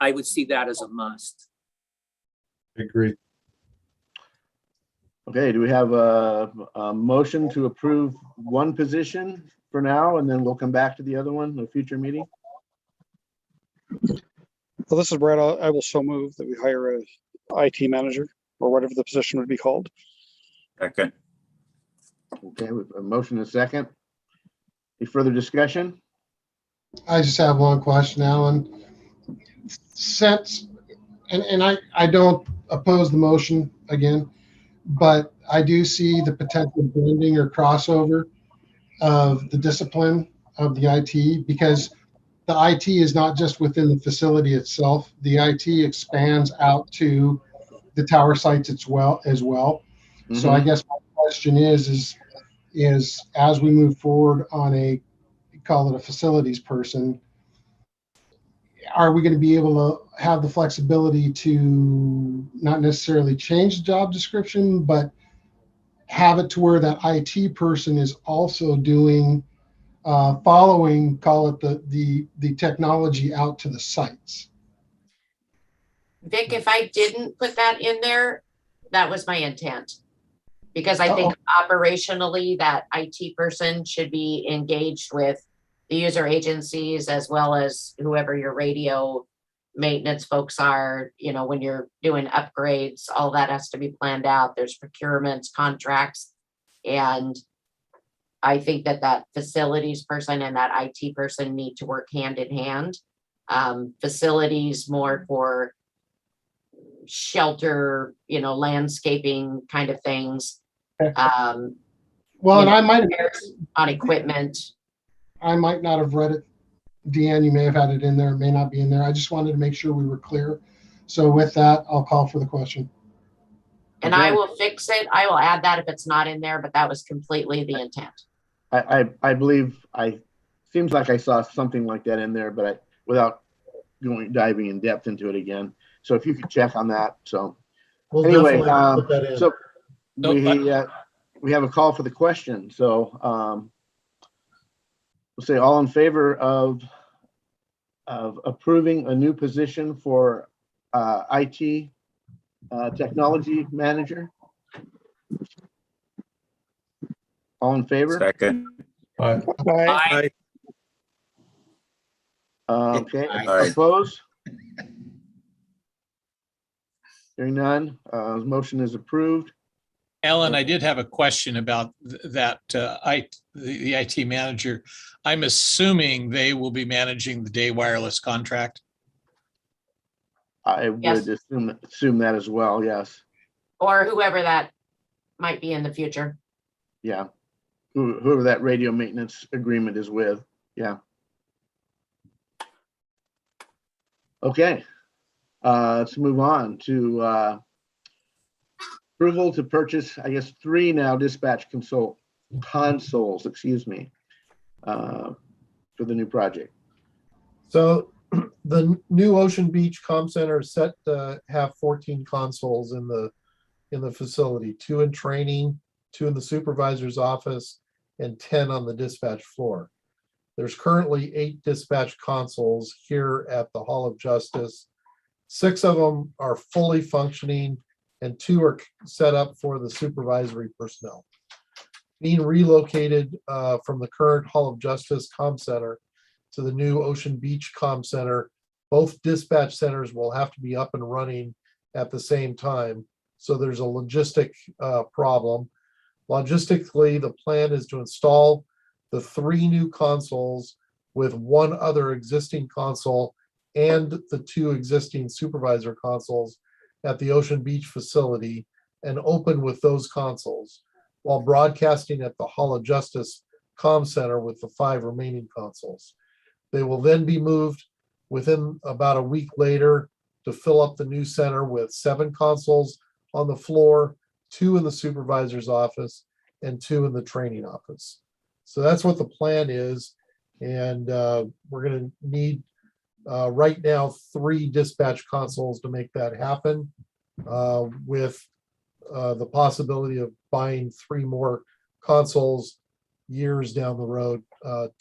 [SPEAKER 6] would see that as a must.
[SPEAKER 10] I agree.
[SPEAKER 1] Okay, do we have a motion to approve one position for now, and then we'll come back to the other one in a future meeting?
[SPEAKER 11] Well, this is Brad. I will so move that we hire a IT manager, or whatever the position would be called.
[SPEAKER 12] Okay.
[SPEAKER 1] Okay, with a motion and a second. Any further discussion?
[SPEAKER 9] I just have one question, Alan. Since, and I don't oppose the motion again, but I do see the potential blending or crossover of the discipline of the IT, because the IT is not just within the facility itself. The IT expands out to the tower sites as well. Mm-hmm. So I guess my question is as we move forward on call it a facilities person, are we going to be able to have the flexibility to not necessarily change the job description, but have it to where that IT person is also doing following, call it the technology out to the sites?
[SPEAKER 4] Vic, if I didn't put that in there, that was my intent. Because I think operationally that IT person should be engaged with the user agencies as well as whoever your radio maintenance folks are. When you're doing upgrades, all that has to be planned out. There's procurements, contracts. And I think that facilities person and that IT person need to work hand in hand. Facilities more for shelter, landscaping kind of things.
[SPEAKER 9] Well, and I might have
[SPEAKER 4] on equipment.
[SPEAKER 9] I might not have read it. Deanne, you may have had it in there, it may not be in there. I just wanted to make sure we were clear. So with that, I'll call for the question.
[SPEAKER 4] And I
[SPEAKER 1] Okay.
[SPEAKER 4] will fix it. I will add that if it's not in there, but that was completely the intent.
[SPEAKER 1] I believe seems like I saw something like that in there, but without diving in depth into it again. So if you could check on that. So
[SPEAKER 2] We'll
[SPEAKER 1] anyway,
[SPEAKER 2] definitely put that in.
[SPEAKER 1] so
[SPEAKER 5] No,
[SPEAKER 1] we have a call for the question. So we'll say all in favor of approving a new position for IT technology manager. All in favor?
[SPEAKER 12] Second.
[SPEAKER 10] Aye.
[SPEAKER 6] Aye.
[SPEAKER 1] Okay,
[SPEAKER 12] Aye.
[SPEAKER 1] opposed? Hearing none, motion is approved.
[SPEAKER 5] Alan, I did have a question about that, the IT manager. I'm assuming they will be managing the day wireless contract.
[SPEAKER 1] I would
[SPEAKER 4] Yes.
[SPEAKER 1] assume that as well, yes.
[SPEAKER 4] Or whoever that might be in the future.
[SPEAKER 1] Yeah. Whoever that radio maintenance agreement is with, yeah. Okay, let's move on to approval to purchase, I guess, 3 now dispatch consoles, excuse me, for the new project.
[SPEAKER 2] So the new Ocean Beach Comm Center is set to have 14 consoles in the facility, 2 in training, 2 in the supervisor's office, and 10 on the dispatch floor. There's currently 8 dispatch consoles here at the Hall of Justice. 6 of them are fully functioning and 2 are set up for the supervisory personnel. Being relocated from the current Hall of Justice Comm Center to the new Ocean Beach Comm Center, both dispatch centers will have to be up and running at the same time. So there's a logistic problem. Logistically, the plan is to install the 3 new consoles with 1 other existing console and the 2 existing supervisor consoles at the Ocean Beach facility and open with those consoles while broadcasting at the Hall of Justice Comm Center with the 5 remaining consoles. They will then be moved within about a week later to fill up the new center with 7 consoles on the floor, 2 in the supervisor's office, and 2 in the training office. So that's what the plan is. And we're going to need right now 3 dispatch consoles to make that happen, with the possibility of buying 3 more consoles years down the road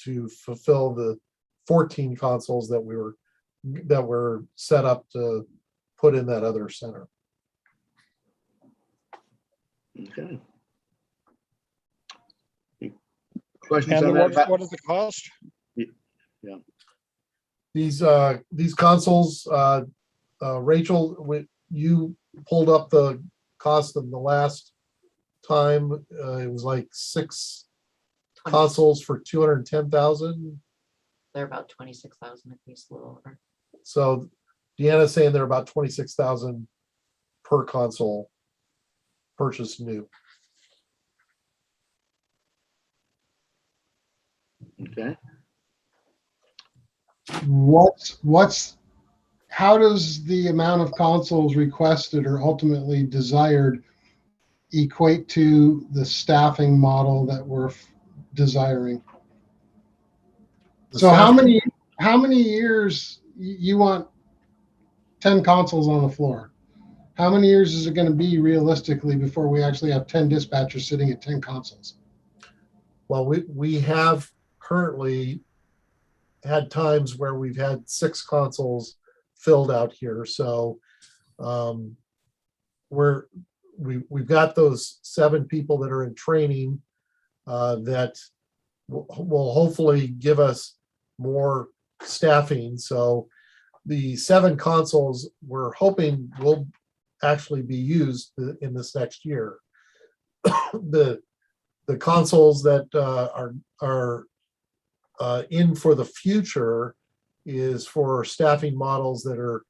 [SPEAKER 2] to fulfill the 14 consoles that were set up to put in that other center.
[SPEAKER 1] Okay. Questions
[SPEAKER 11] And
[SPEAKER 1] on that?
[SPEAKER 11] what is the cost?
[SPEAKER 2] These consoles, Rachel, you pulled up the cost of the last time. It was like 6 consoles for 210,000.
[SPEAKER 4] They're about 26,000 a piece, a little over.
[SPEAKER 2] So Deanna's saying they're about 26,000 per console purchased new.
[SPEAKER 1] Okay.
[SPEAKER 9] How does the amount of consoles requested or ultimately desired equate to the staffing model that we're desiring? So how many years you want 10 consoles on the floor? How many years is it going to be realistically before we actually have 10 dispatchers sitting at 10 consoles?
[SPEAKER 2] Well, we have currently had times where we've had 6 consoles filled out here. So we've got those 7 people that are in training that will hopefully give us more staffing. So the 7 consoles we're hoping will actually be used in this next year. The consoles that are in for the future is for staffing models that are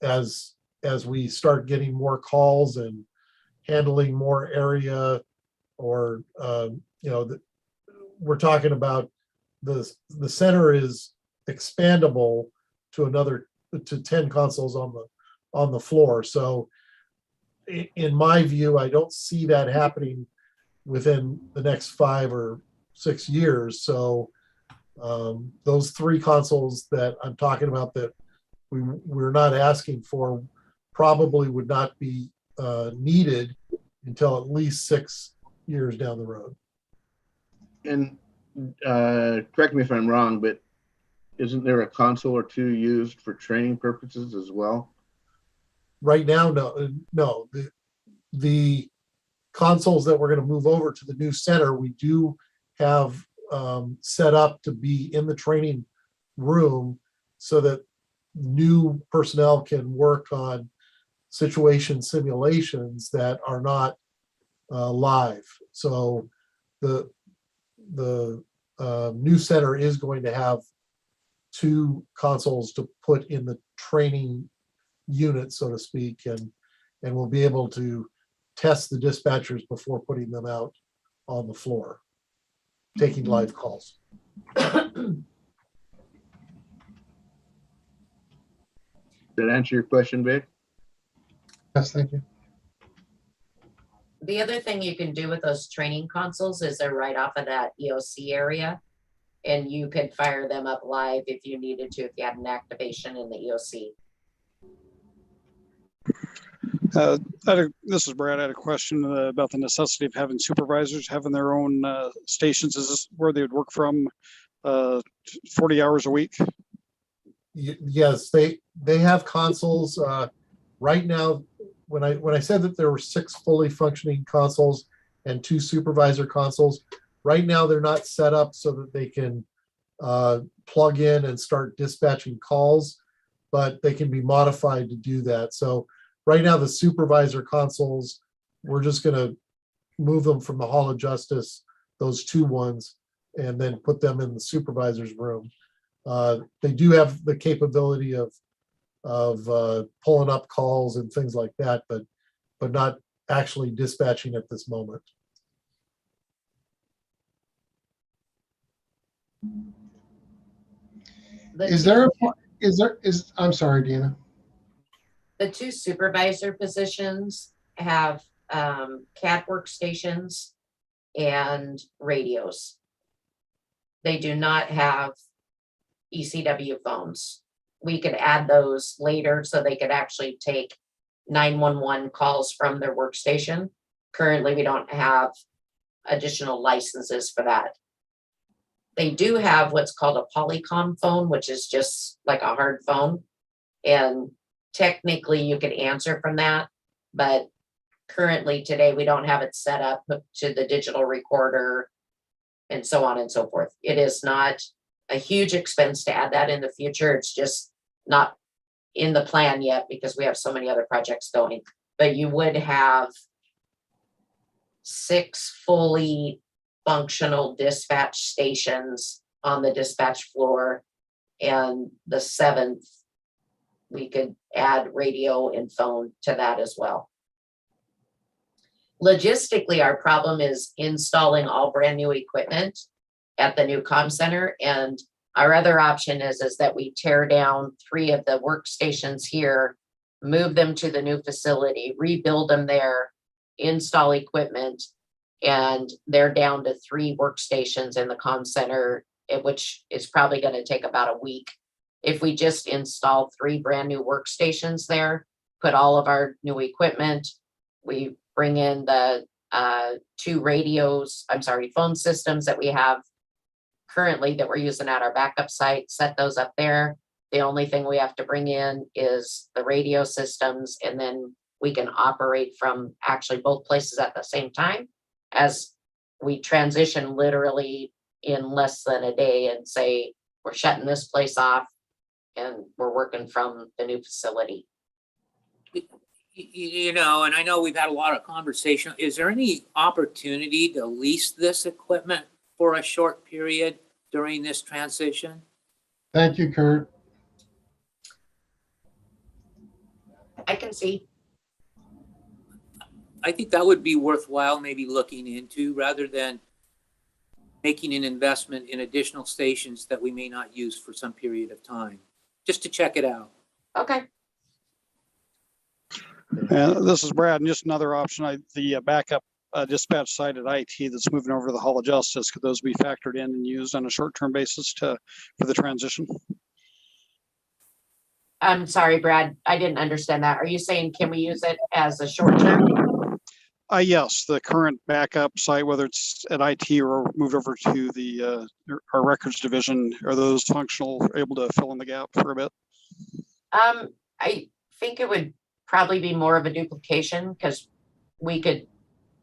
[SPEAKER 2] as we start getting more calls and handling more area, or we're talking about the center is expandable to 10 consoles on the floor. So in my view, I don't see that happening within the next 5 or 6 years. So those 3 consoles that I'm talking about that we're not asking for probably would not be needed until at least 6 years down the road.
[SPEAKER 1] And correct me if I'm wrong, but isn't there a console or 2 used for training purposes as well?
[SPEAKER 2] Right now, no. The consoles that we're going to move over to the new center, we do have set up to be in the training room so that new personnel can work on situation simulations that are not live. So the new center is going to have 2 consoles to put in the training unit, so to speak, and we'll be able to test the dispatchers before putting them out on the floor, taking live calls.
[SPEAKER 1] Did that answer your question, Vic?
[SPEAKER 9] Yes, thank you.
[SPEAKER 4] The other thing you can do with those training consoles is they're right off of that EOC area. And you could fire them up live if you needed to, if you had an activation in the EOC.
[SPEAKER 11] This is Brad. I had a question about the necessity of having supervisors having their own stations. Is this where they would work from 40 hours a week?
[SPEAKER 2] Yes, they have consoles. Right now, when I said that there were 6 fully functioning consoles and 2 supervisor consoles, right now they're not set up so that they can plug in and start dispatching calls, but they can be modified to do that. So right now the supervisor consoles, we're just going to move them from the Hall of Justice, those 2 ones, and then put them in the supervisor's room. They do have the capability of pulling up calls and things like that, but not actually dispatching at this moment.
[SPEAKER 9] I'm sorry, Deanna.
[SPEAKER 4] The 2 supervisor positions have CAD workstations and radios. They do not have ECW phones. We could add those later so they could actually take 911 calls from their workstation. Currently, we don't have additional licenses for that. They do have what's called a Polycom phone, which is just like a hard phone. And technically you could answer from that, but currently today we don't have it set up to the digital recorder and so on and so forth. It is not a huge expense to add that in the future. It's just not in the plan yet because we have so many other projects going. But you would have 6 fully functional dispatch stations on the dispatch floor, and the 7th we could add radio and phone to that as well. Logistically, our problem is installing all brand new equipment at the new comm center, and our other option is that we tear down 3 of the workstations here, move them to the new facility, rebuild them there, install equipment, and they're down to 3 workstations in the comm center, which is probably going to take about a week. If we just install 3 brand new workstations there, put all of our new equipment, we bring in the 2 phone systems that we have currently that we're using at our backup site, set those up there. The only thing we have to bring in is the radio systems, and then we can operate from actually both places at the same time as we transition literally in less than a day and say, we're shutting this place off and we're working from the new facility.
[SPEAKER 6] You know, and I know we've had a lot of conversation. Is there any opportunity to lease this equipment for a short period during this transition?
[SPEAKER 9] Thank you, Kurt.
[SPEAKER 4] I can see.
[SPEAKER 6] I think that would be worthwhile maybe looking into rather than making an investment in additional stations that we may not use for some period of time, just to check it out.
[SPEAKER 4] Okay.
[SPEAKER 11] This is Brad, and just another option, the backup dispatch site at IT that's moving over to the Hall of Justice, could those be factored in and used on a short-term basis for the transition?
[SPEAKER 4] I'm sorry, Brad, I didn't understand that. Are you saying, can we use it as a short term?
[SPEAKER 11] Yes, the current backup site, whether it's at IT or moved over to the our records division, are those functional, able to fill in the gap for a bit?
[SPEAKER 4] I think it would probably be more of a duplication because we could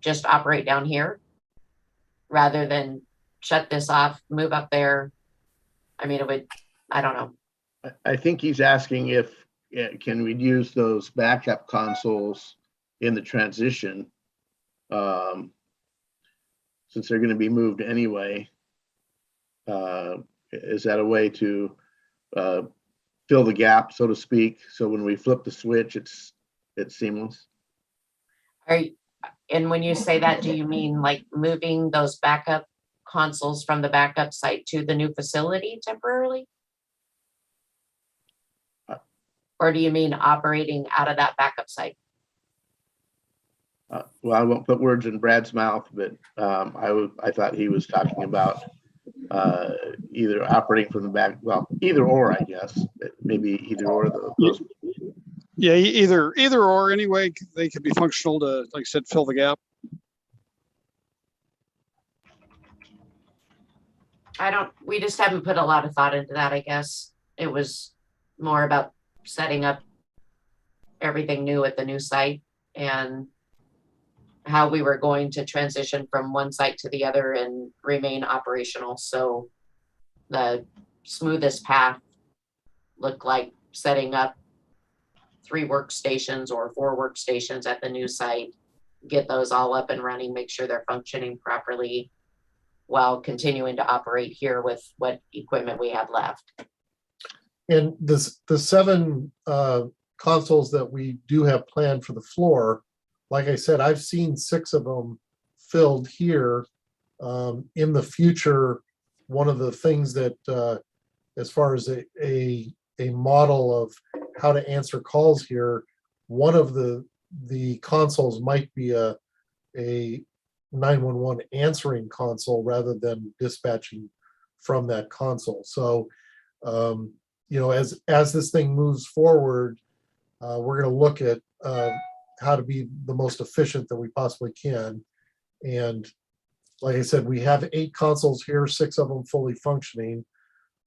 [SPEAKER 4] just operate down here rather than shut this off, move up there. I mean, it would, I don't know.
[SPEAKER 1] I think he's asking if, can we use those backup consoles in the transition? Since they're going to be moved anyway, is that a way to fill the gap, so to speak? So when we flip the switch, it's seamless.
[SPEAKER 4] And when you say that, do you mean like moving those backup consoles from the backup site to the new facility temporarily? Or do you mean operating out of that backup site?
[SPEAKER 1] Well, I won't put words in Brad's mouth, but I thought he was talking about either operating from the back, well, either or, I guess, maybe either or those.
[SPEAKER 11] Yeah, either or. Anyway, they could be functional to, like I said, fill the gap.
[SPEAKER 4] We just haven't put a lot of thought into that, I guess. It was more about setting up everything new at the new site and how we were going to transition from one site to the other and remain operational. So the smoothest path looked like setting up 3 workstations or 4 workstations at the new site, get those all up and running, make sure they're functioning properly while continuing to operate here with what equipment we have left.
[SPEAKER 2] And the 7 consoles that we do have planned for the floor, like I said, I've seen 6 of them filled here. In the future, one of the things that, as far as a model of how to answer calls here, one of the consoles might be a 911 answering console rather than dispatching from that console. So, as this thing moves forward, we're going to look at how to be the most efficient that we possibly can. And like I said, we have 8 consoles here, 6 of them fully functioning.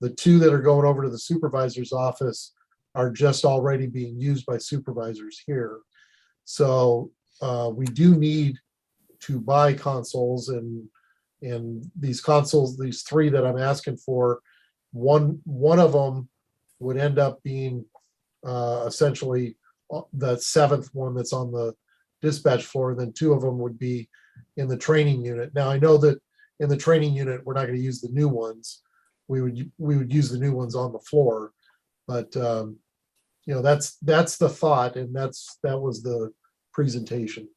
[SPEAKER 2] The 2 that are going over to the supervisor's office are just already being used by supervisors here. So we do need to buy consoles, and these consoles, these 3 that I'm asking for, one of them would end up being essentially the 7th one that's on the dispatch floor, and then 2 of them would be in the training unit. Now I know that in the training unit we're not going to use the new ones. We would use the new ones on the floor, but that's the thought, and that was the presentation.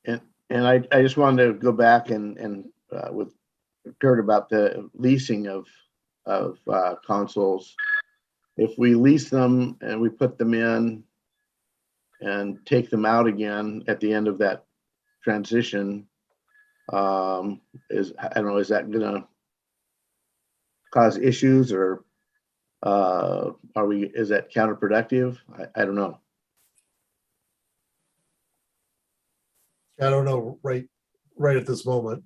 [SPEAKER 1] And I just wanted to go back and with Kurt about the leasing of consoles. If we lease them and we put them in and take them out again at the end of that transition, I don't know, is that gonna cause issues, or is that counterproductive? I don't know.
[SPEAKER 2] I don't know right at this moment.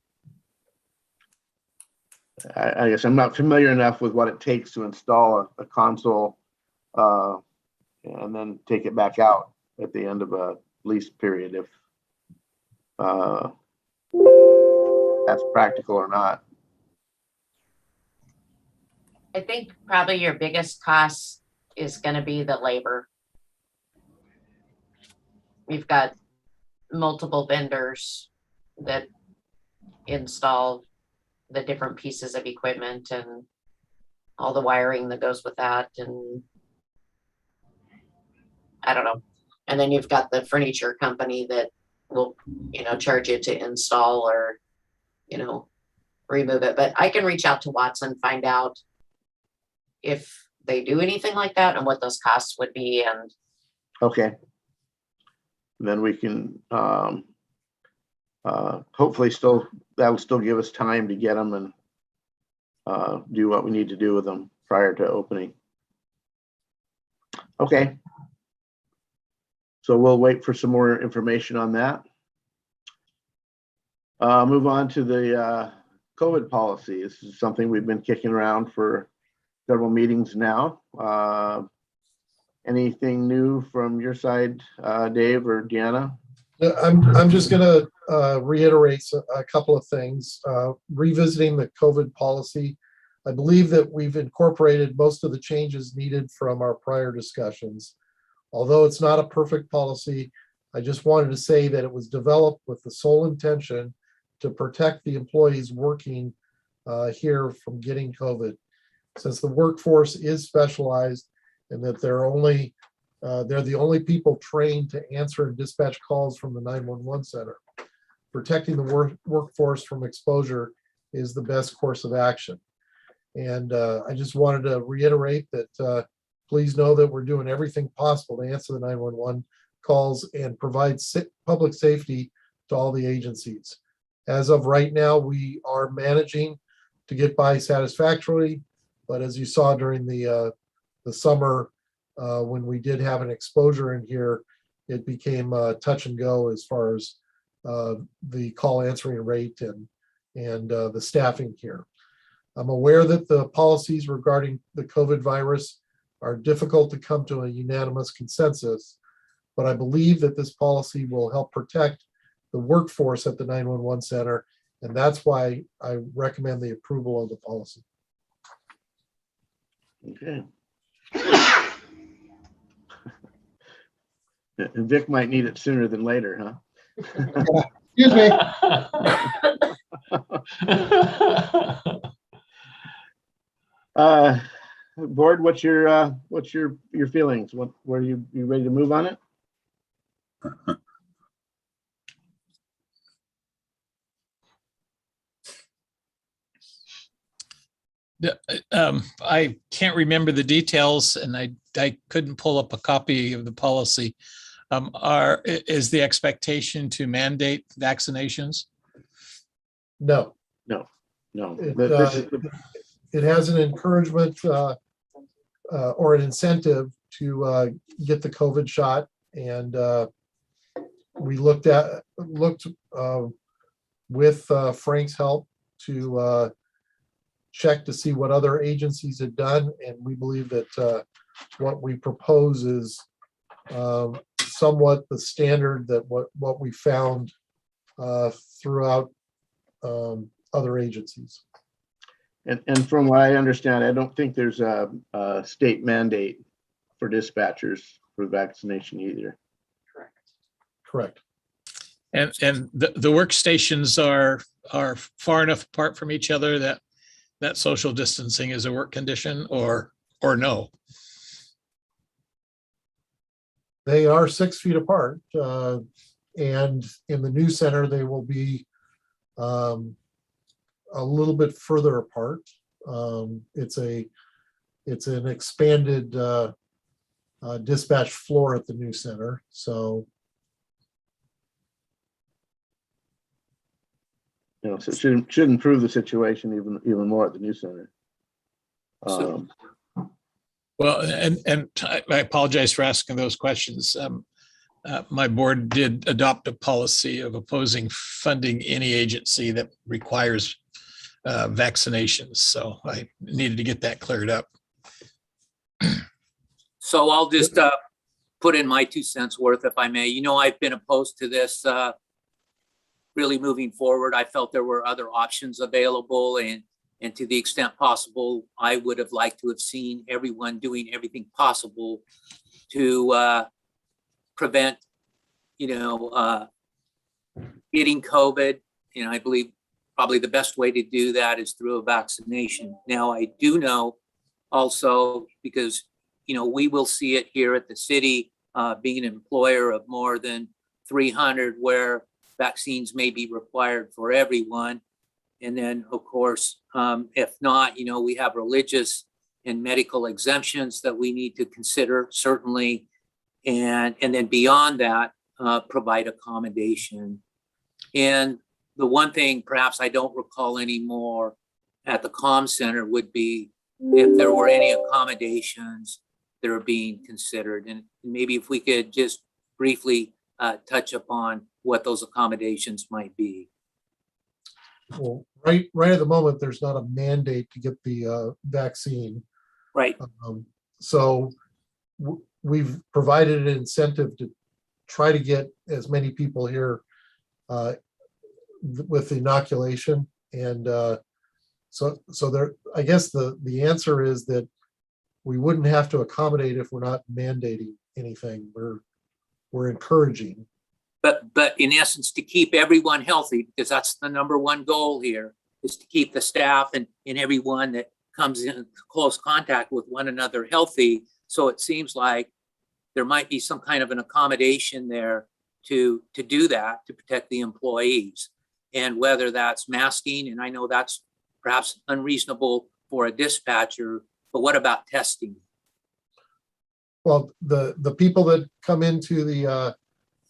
[SPEAKER 1] I guess I'm not familiar enough with what it takes to install a console and then take it back out at the end of a lease period, if that's practical or not.
[SPEAKER 4] I think probably your biggest cost is going to be the labor. We've got multiple vendors that install the different pieces of equipment and all the wiring that goes with that, and I don't know. And then you've got the furniture company that will, charge you to install or, remove it. But I can reach out to Watson, find out if they do anything like that and what those costs would be. And
[SPEAKER 1] okay. then we can hopefully that'll still give us time to get them and do what we need to do with them prior to opening. Okay. So we'll wait for some more information on that. Move on to the COVID policy. This is something we've been kicking around for several meetings now. Anything new from your side, Dave or Deanna?
[SPEAKER 2] I'm just gonna reiterate a couple of things. Revisiting the COVID policy, I believe that we've incorporated most of the changes needed from our prior discussions. Although it's not a perfect policy, I just wanted to say that it was developed with the sole intention to protect the employees working here from getting COVID. Since the workforce is specialized and that they're the only people trained to answer and dispatch calls from the 911 center. Protecting the workforce from exposure is the best course of action. And I just wanted to reiterate that please know that we're doing everything possible to answer the 911 calls and provide public safety to all the agencies. As of right now, we are managing to get by satisfactorily, but as you saw during the summer, when we did have an exposure in here, it became touch and go as far as the call answering rate and the staffing here. I'm aware that the policies regarding the COVID virus are difficult to come to a unanimous consensus, but I believe that this policy will help protect the workforce at the 911 center, and that's why I recommend the approval of the policy.
[SPEAKER 1] Okay. And Vic might need it sooner than later, huh?
[SPEAKER 9] Excuse me.
[SPEAKER 1] Board, what's your feelings? Were you ready to move on it?
[SPEAKER 5] I can't remember the details and I couldn't pull up a copy of the policy. Is the expectation to mandate vaccinations?
[SPEAKER 2] No. It has an encouragement or an incentive to get the COVID shot, and we looked with Frank's help to check to see what other agencies had done, and we believe that what we propose is somewhat the standard that what we found throughout other agencies.
[SPEAKER 1] And from what I understand, I don't think there's a state mandate for dispatchers for vaccination either.
[SPEAKER 2] Correct.
[SPEAKER 5] And the workstations are far enough apart from each other that social distancing is a work condition, or no?
[SPEAKER 2] They are 6 feet apart, and in the new center they will be a little bit further apart. It's an expanded dispatch floor at the new center, so
[SPEAKER 1] So it should improve the situation even more at the new center.
[SPEAKER 5] Well, and I apologize for asking those questions. My board did adopt a policy of opposing funding any agency that requires vaccinations. So I needed to get that cleared up.
[SPEAKER 6] So I'll just put in my 2 cents worth, if I may. I've been opposed to this really moving forward. I felt there were other options available, and to the extent possible, I would have liked to have seen everyone doing everything possible to prevent, getting COVID. And I believe probably the best way to do that is through a vaccination. Now, I do know also, because, we will see it here at the city, being an employer of more than 300, where vaccines may be required for everyone. And then, of course, if not, we have religious and medical exemptions that we need to consider, certainly. And then beyond that, provide accommodation. And the one thing perhaps I don't recall anymore at the comm center would be if there were any accommodations that are being considered. And maybe if we could just briefly touch upon what those accommodations might be.
[SPEAKER 2] Well, right at the moment, there's not a mandate to get the vaccine.
[SPEAKER 6] Right.
[SPEAKER 2] So we've provided an incentive to try to get as many people here with inoculation. And so there, I guess the answer is that we wouldn't have to accommodate if we're not mandating anything. We're encouraging.
[SPEAKER 6] But in essence, to keep everyone healthy, because that's the number one goal here, is to keep the staff and everyone that comes in close contact with one another healthy. So it seems like there might be some kind of an accommodation there to do that, to protect the employees. And whether that's masking, and I know that's perhaps unreasonable for a dispatcher, but what about testing?
[SPEAKER 2] Well, the people that come into the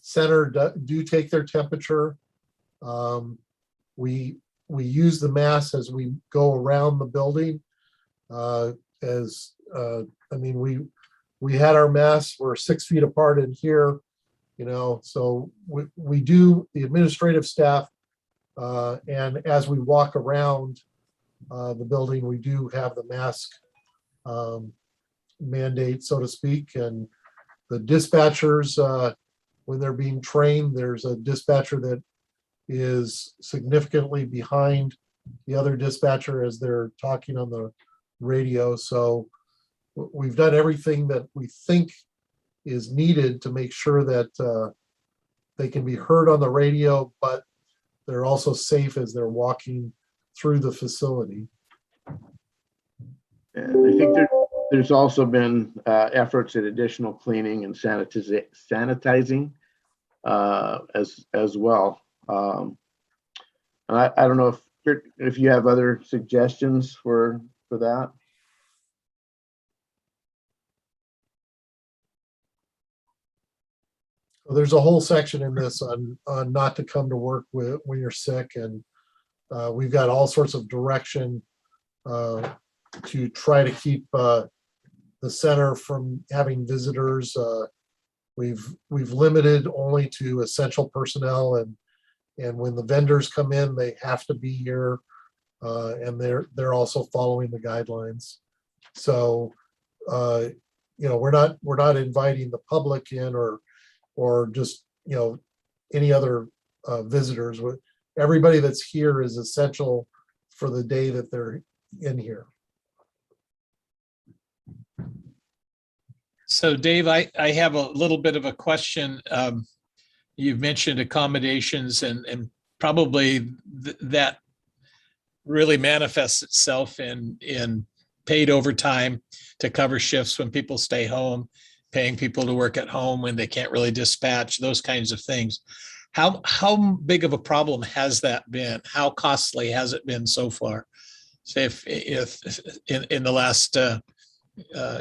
[SPEAKER 2] center do take their temperature. We use the masks as we go around the building. We had our masks, we're 6 feet apart in here, so we do, the administrative staff, and as we walk around the building, we do have the mask mandate, so to speak. And the dispatchers, when they're being trained, there's a dispatcher that is significantly behind the other dispatcher as they're talking on the radio. So we've done everything that we think is needed to make sure that they can be heard on the radio, but they're also safe as they're walking through the facility.
[SPEAKER 1] And I think there's also been efforts at additional cleaning and sanitizing as well. And I don't know if you have other suggestions for that.
[SPEAKER 2] Well, there's a whole section in this on not to come to work when you're sick, and we've got all sorts of direction to try to keep the center from having visitors. We've limited only to essential personnel, and when the vendors come in, they have to be here, and they're also following the guidelines. So we're not inviting the public in or just any other visitors. Everybody that's here is essential for the day that they're in here.
[SPEAKER 5] So Dave, I have a little bit of a question. You've mentioned accommodations, and probably that really manifests itself in paid overtime to cover shifts when people stay home, paying people to work at home when they can't really dispatch, those kinds of things. How big of a problem has that been? How costly has it been so far? Say if in the last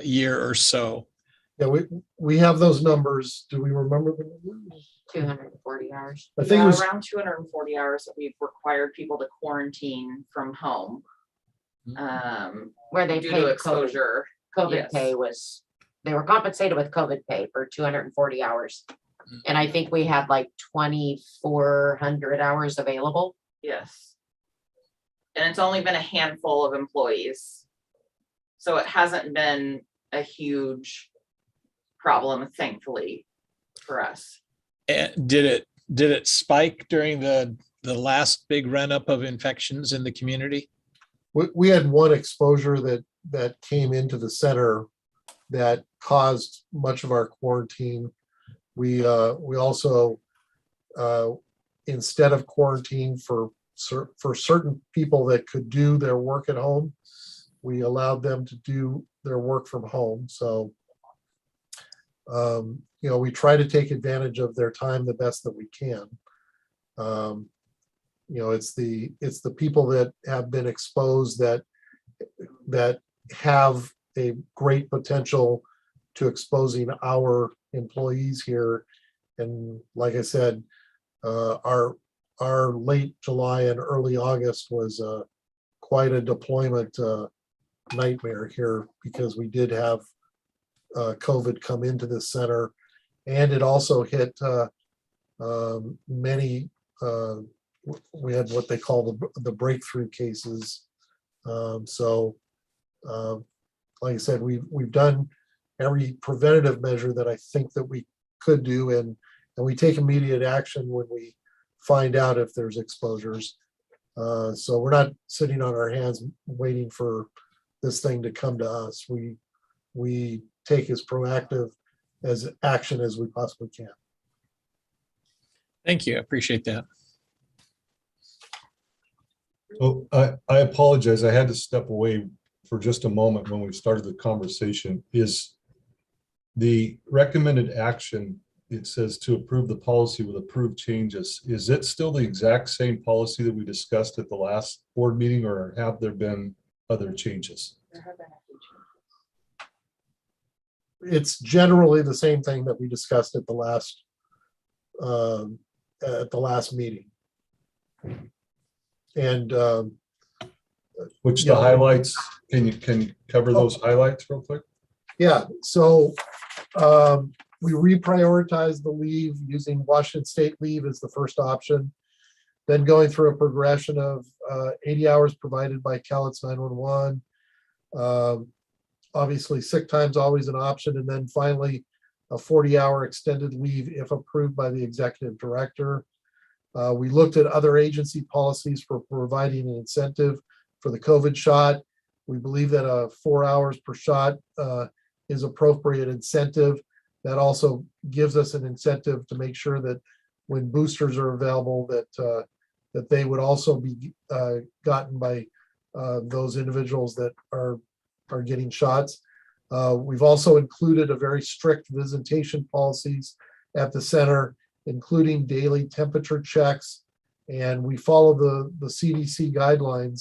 [SPEAKER 5] year or so.
[SPEAKER 2] Yeah, we have those numbers. Do we remember the numbers?
[SPEAKER 4] 240 hours.
[SPEAKER 2] I think it was
[SPEAKER 13] around 240 hours that we've required people to quarantine from home.
[SPEAKER 4] Where they
[SPEAKER 13] due
[SPEAKER 4] paid
[SPEAKER 13] to exposure.
[SPEAKER 4] COVID
[SPEAKER 13] Yes.
[SPEAKER 4] pay they were compensated with COVID pay for 240 hours. And I think we had like 2,400 hours available.
[SPEAKER 13] Yes. And it's only been a handful of employees. So it hasn't been a huge problem, thankfully, for us.
[SPEAKER 5] And did it spike during the last big run up of infections in the community?
[SPEAKER 2] we had one exposure that came into the center that caused much of our quarantine. We also, instead of quarantine for certain people that could do their work at home, we allowed them to do their work from home. So, we try to take advantage of their time the best that we can. It's the people that have been exposed that have a great potential to exposing our employees here. And like I said, our late July and early August was quite a deployment nightmare here because we did have COVID come into the center, and it also hit many. We had what they call the breakthrough cases. Like I said, we've done every preventative measure that I think that we could do, and we take immediate action when we find out if there's exposures. So we're not sitting on our hands waiting for this thing to come to us. We take as proactive as action as we possibly can.
[SPEAKER 5] Thank you. I appreciate that.
[SPEAKER 10] So I apologize. I had to step away for just a moment when we started the conversation. Is the recommended action, it says to approve the policy with approved changes. Is it still the exact same policy that we discussed at the last board meeting, or have there been other changes?
[SPEAKER 2] It's generally the same thing that we discussed at the last meeting. And
[SPEAKER 10] Which the highlights, can you cover those highlights real quick?
[SPEAKER 2] yeah, so we reprioritized the leave using Washington State leave as the first option, then going through a progression of 80 hours provided by Calitz 911. Obviously, sick time is always an option, and then finally a 40-hour extended leave if approved by the executive director. We looked at other agency policies for providing an incentive for the COVID shot. We believe that 4 hours per shot is appropriate incentive. That also gives us an incentive to make sure that when boosters are available, that they would also be gotten by those individuals that are getting shots. We've also included a very strict visitation policies at the center, including daily temperature checks, and we follow the CDC guidelines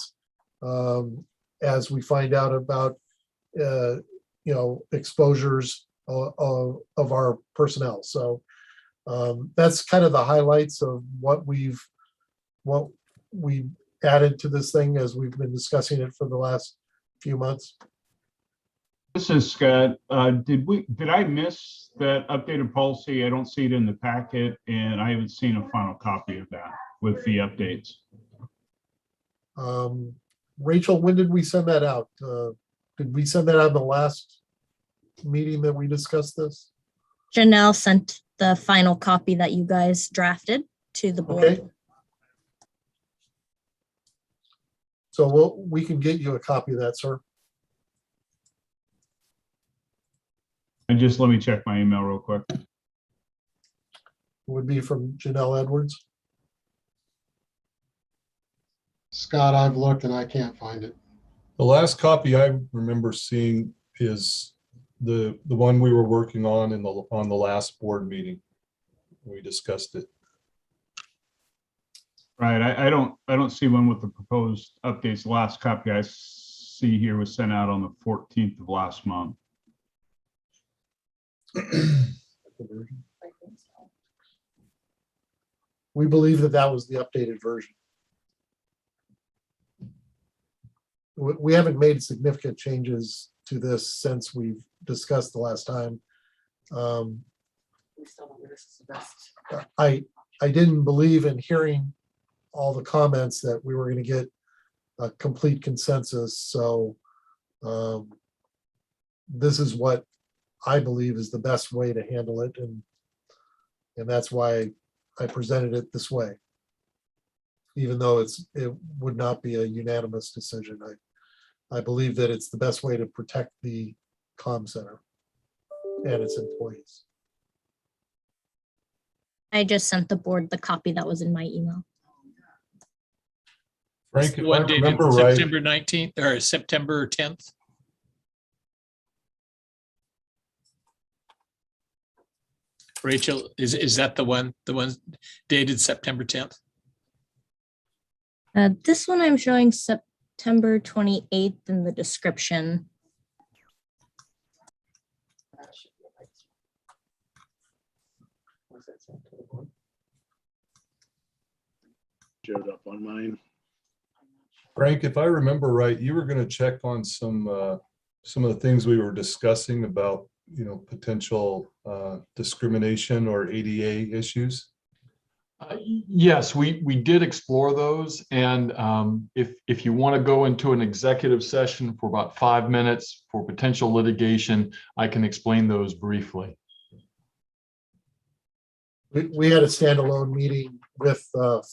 [SPEAKER 2] as we find out about exposures of our personnel. So that's kind of the highlights of what we added to this thing as we've been discussing it for the last few months.
[SPEAKER 14] This is Scott. Did I miss that updated policy? I don't see it in the packet, and I haven't seen a final copy of that with the updates.
[SPEAKER 2] Rachel, when did we send that out? Did we send that out in the last meeting that we discussed this?
[SPEAKER 8] Janelle sent the final copy that you guys drafted to the board.
[SPEAKER 2] Okay. So we can get you a copy of that, sir.
[SPEAKER 14] And just let me check my email real quick.
[SPEAKER 2] It would be from Janelle Edwards.
[SPEAKER 9] Scott, I've looked and I can't find it.
[SPEAKER 10] The last copy I remember seeing is the one we were working on on the last board meeting. We discussed it.
[SPEAKER 14] Right. I don't see one with the proposed updates. The last copy I see here was sent out on the 14th of last month.
[SPEAKER 2] We believe that was the updated version. We haven't made significant changes to this since we've discussed the last time. I didn't believe in hearing all the comments that we were going to get a complete consensus. So this is what I believe is the best way to handle it. And that's why I presented it this way. Even though it would not be a unanimous decision. I believe that it's the best way to protect the comm center and its employees.
[SPEAKER 8] I just sent the board the copy that was in my email.
[SPEAKER 10] Frank, if I
[SPEAKER 5] One dated
[SPEAKER 10] remember right,
[SPEAKER 5] September 19th or September 10th. Rachel, is that the one dated September 10th?
[SPEAKER 8] This one I'm showing September 28th in the description.
[SPEAKER 1] Showed up on mine.
[SPEAKER 10] Frank, if I remember right, you were going to check on some of the things we were discussing about, potential discrimination or ADA issues.
[SPEAKER 3] Yes, we did explore those. And if you want to go into an executive session for about 5 minutes for potential litigation, I can explain those briefly.
[SPEAKER 2] We had a standalone meeting with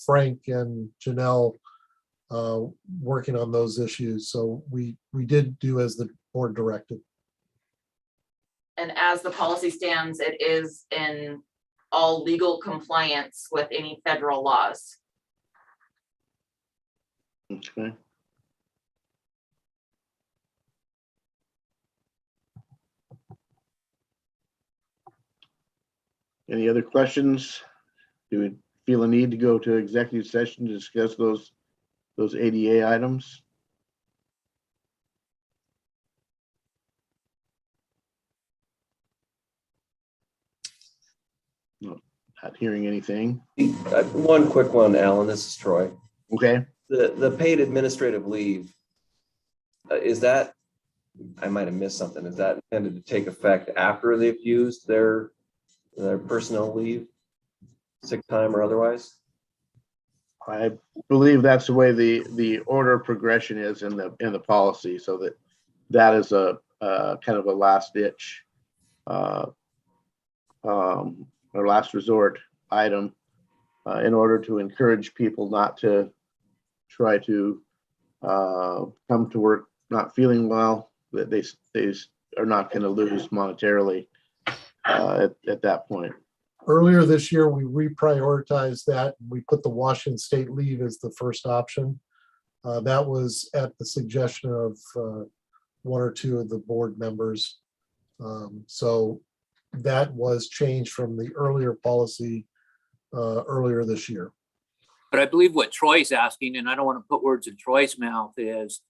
[SPEAKER 2] Frank and Janelle working on those issues. So we did do as the board directed.
[SPEAKER 13] And as the policy stands, it is in all legal compliance with any federal laws.
[SPEAKER 1] Okay. Any other questions? Do we feel a need to go to executive session to discuss those ADA items? No, not hearing anything.
[SPEAKER 15] One quick one, Alan, this is Troy.
[SPEAKER 1] Okay.
[SPEAKER 15] The paid administrative leave, is that, I might have missed something, is that intended to take effect after they've used their personnel leave, sick time or otherwise?
[SPEAKER 1] I believe that's the way the order of progression is in the policy, so that is a kind of a last ditch or last resort item in order to encourage people not to try to come to work not feeling well, that they are not going to lose monetarily at that point.
[SPEAKER 2] Earlier this year, we reprioritized that. We put the Washington State leave as the first option. That was at the suggestion of one or two of the board members. So that was changed from the earlier policy earlier this year.
[SPEAKER 6] But I believe what Troy's asking, and I don't want to put words in Troy's mouth, is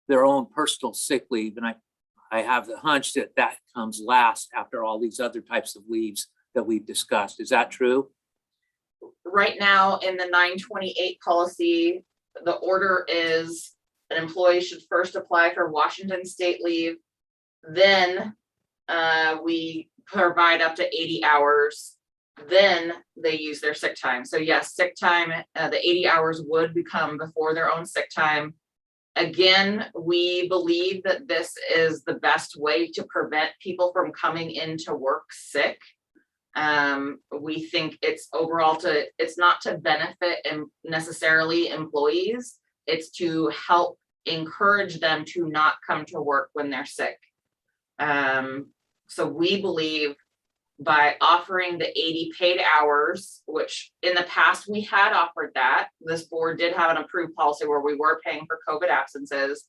[SPEAKER 6] their own personal sick leave. And I have the hunch that that comes last after all these other types of leaves that we've discussed. Is that true?
[SPEAKER 13] Right now in the 928 policy, the order is an employee should first apply for Washington State leave. Then we provide up to 80 hours. Then they use their sick time. So yes, sick time, the 80 hours would become before their own sick time. Again, we believe that this is the best way to prevent people from coming into work sick. We think it's overall it's not to benefit necessarily employees, it's to help encourage them to not come to work when they're sick. So we believe by offering the 80 paid hours, which in the past we had offered that, this board did have an approved policy where we were paying for COVID absences,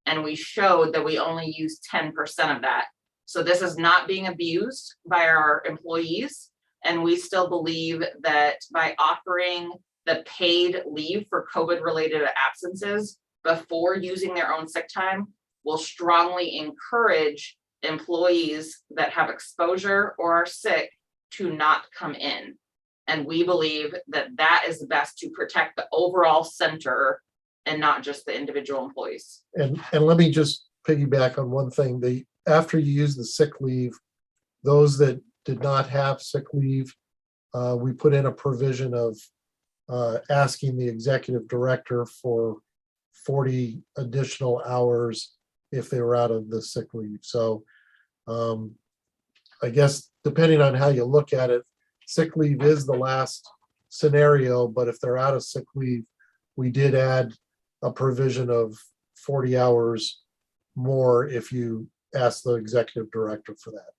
[SPEAKER 13] and we showed that we only used 10% of that. So this is not being abused by our employees. And we still believe that by offering the paid leave for COVID related absences before using their own sick time will strongly encourage employees that have exposure or are sick to not come in. And we believe that that is best to protect the overall center and not just the individual employees.
[SPEAKER 2] And let me just piggyback on one thing. After you use the sick leave, those that did not have sick leave, we put in a provision of asking the executive director for 40 additional hours if they were out of the sick leave. So I guess depending on how you look at it, sick leave is the last scenario, but if they're out of sick leave, we did add a provision of 40 hours more if you ask the executive director for that.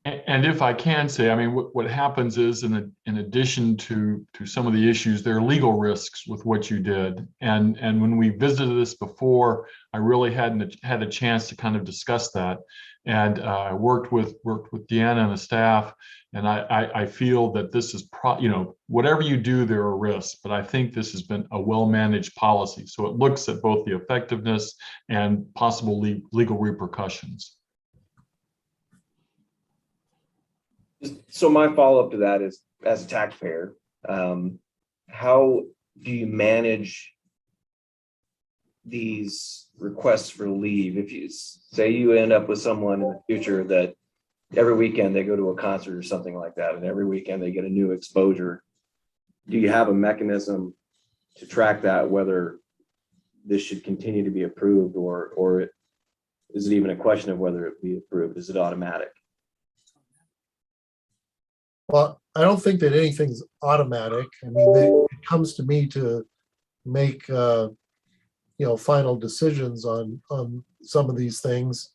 [SPEAKER 3] And if I can say, I mean, what happens is in addition to some of the issues, there are legal risks with what you did. And when we visited this before, I really hadn't had a chance to kind of discuss that. And I worked with Deanna and the staff, and I feel that this is whatever you do, there are risks, but I think this has been a well-managed policy. So it looks at both the effectiveness and possible legal repercussions.
[SPEAKER 15] So my follow-up to that is, as a taxpayer, how do you manage these requests for leave? If you say you end up with someone in the future that every weekend they go to a concert or something like that, and every weekend they get a new exposure, do you have a mechanism to track that, whether this should continue to be approved, or is it even a question of whether it be approved? Is it automatic?
[SPEAKER 2] Well, I don't think that anything's automatic. I mean, it comes to me to make, final decisions on some of these things.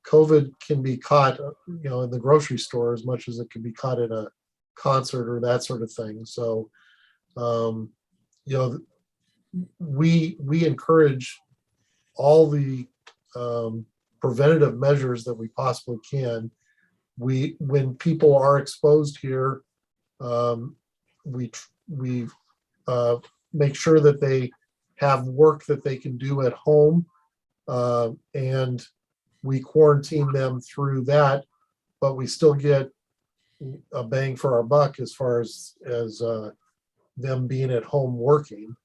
[SPEAKER 2] COVID can be caught, in the grocery store as much as it can be caught at a concert or that sort of thing. So, we encourage all the preventative measures that we possibly can. When people are exposed here, we make sure that they have work that they can do at home, and we quarantine them through that, but we still get a bang for our buck as far as them being at home working.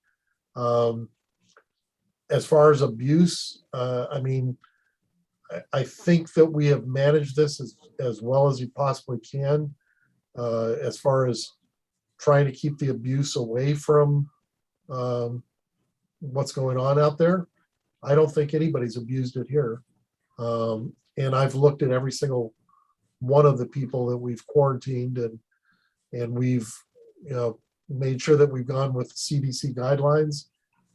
[SPEAKER 2] As far as abuse, I think that we have managed this as well as you possibly can, as far as trying to keep the abuse away from what's going on out there. I don't think anybody's abused it here. And I've looked at every single one of the people that we've quarantined, and we've made sure that we've gone with CDC guidelines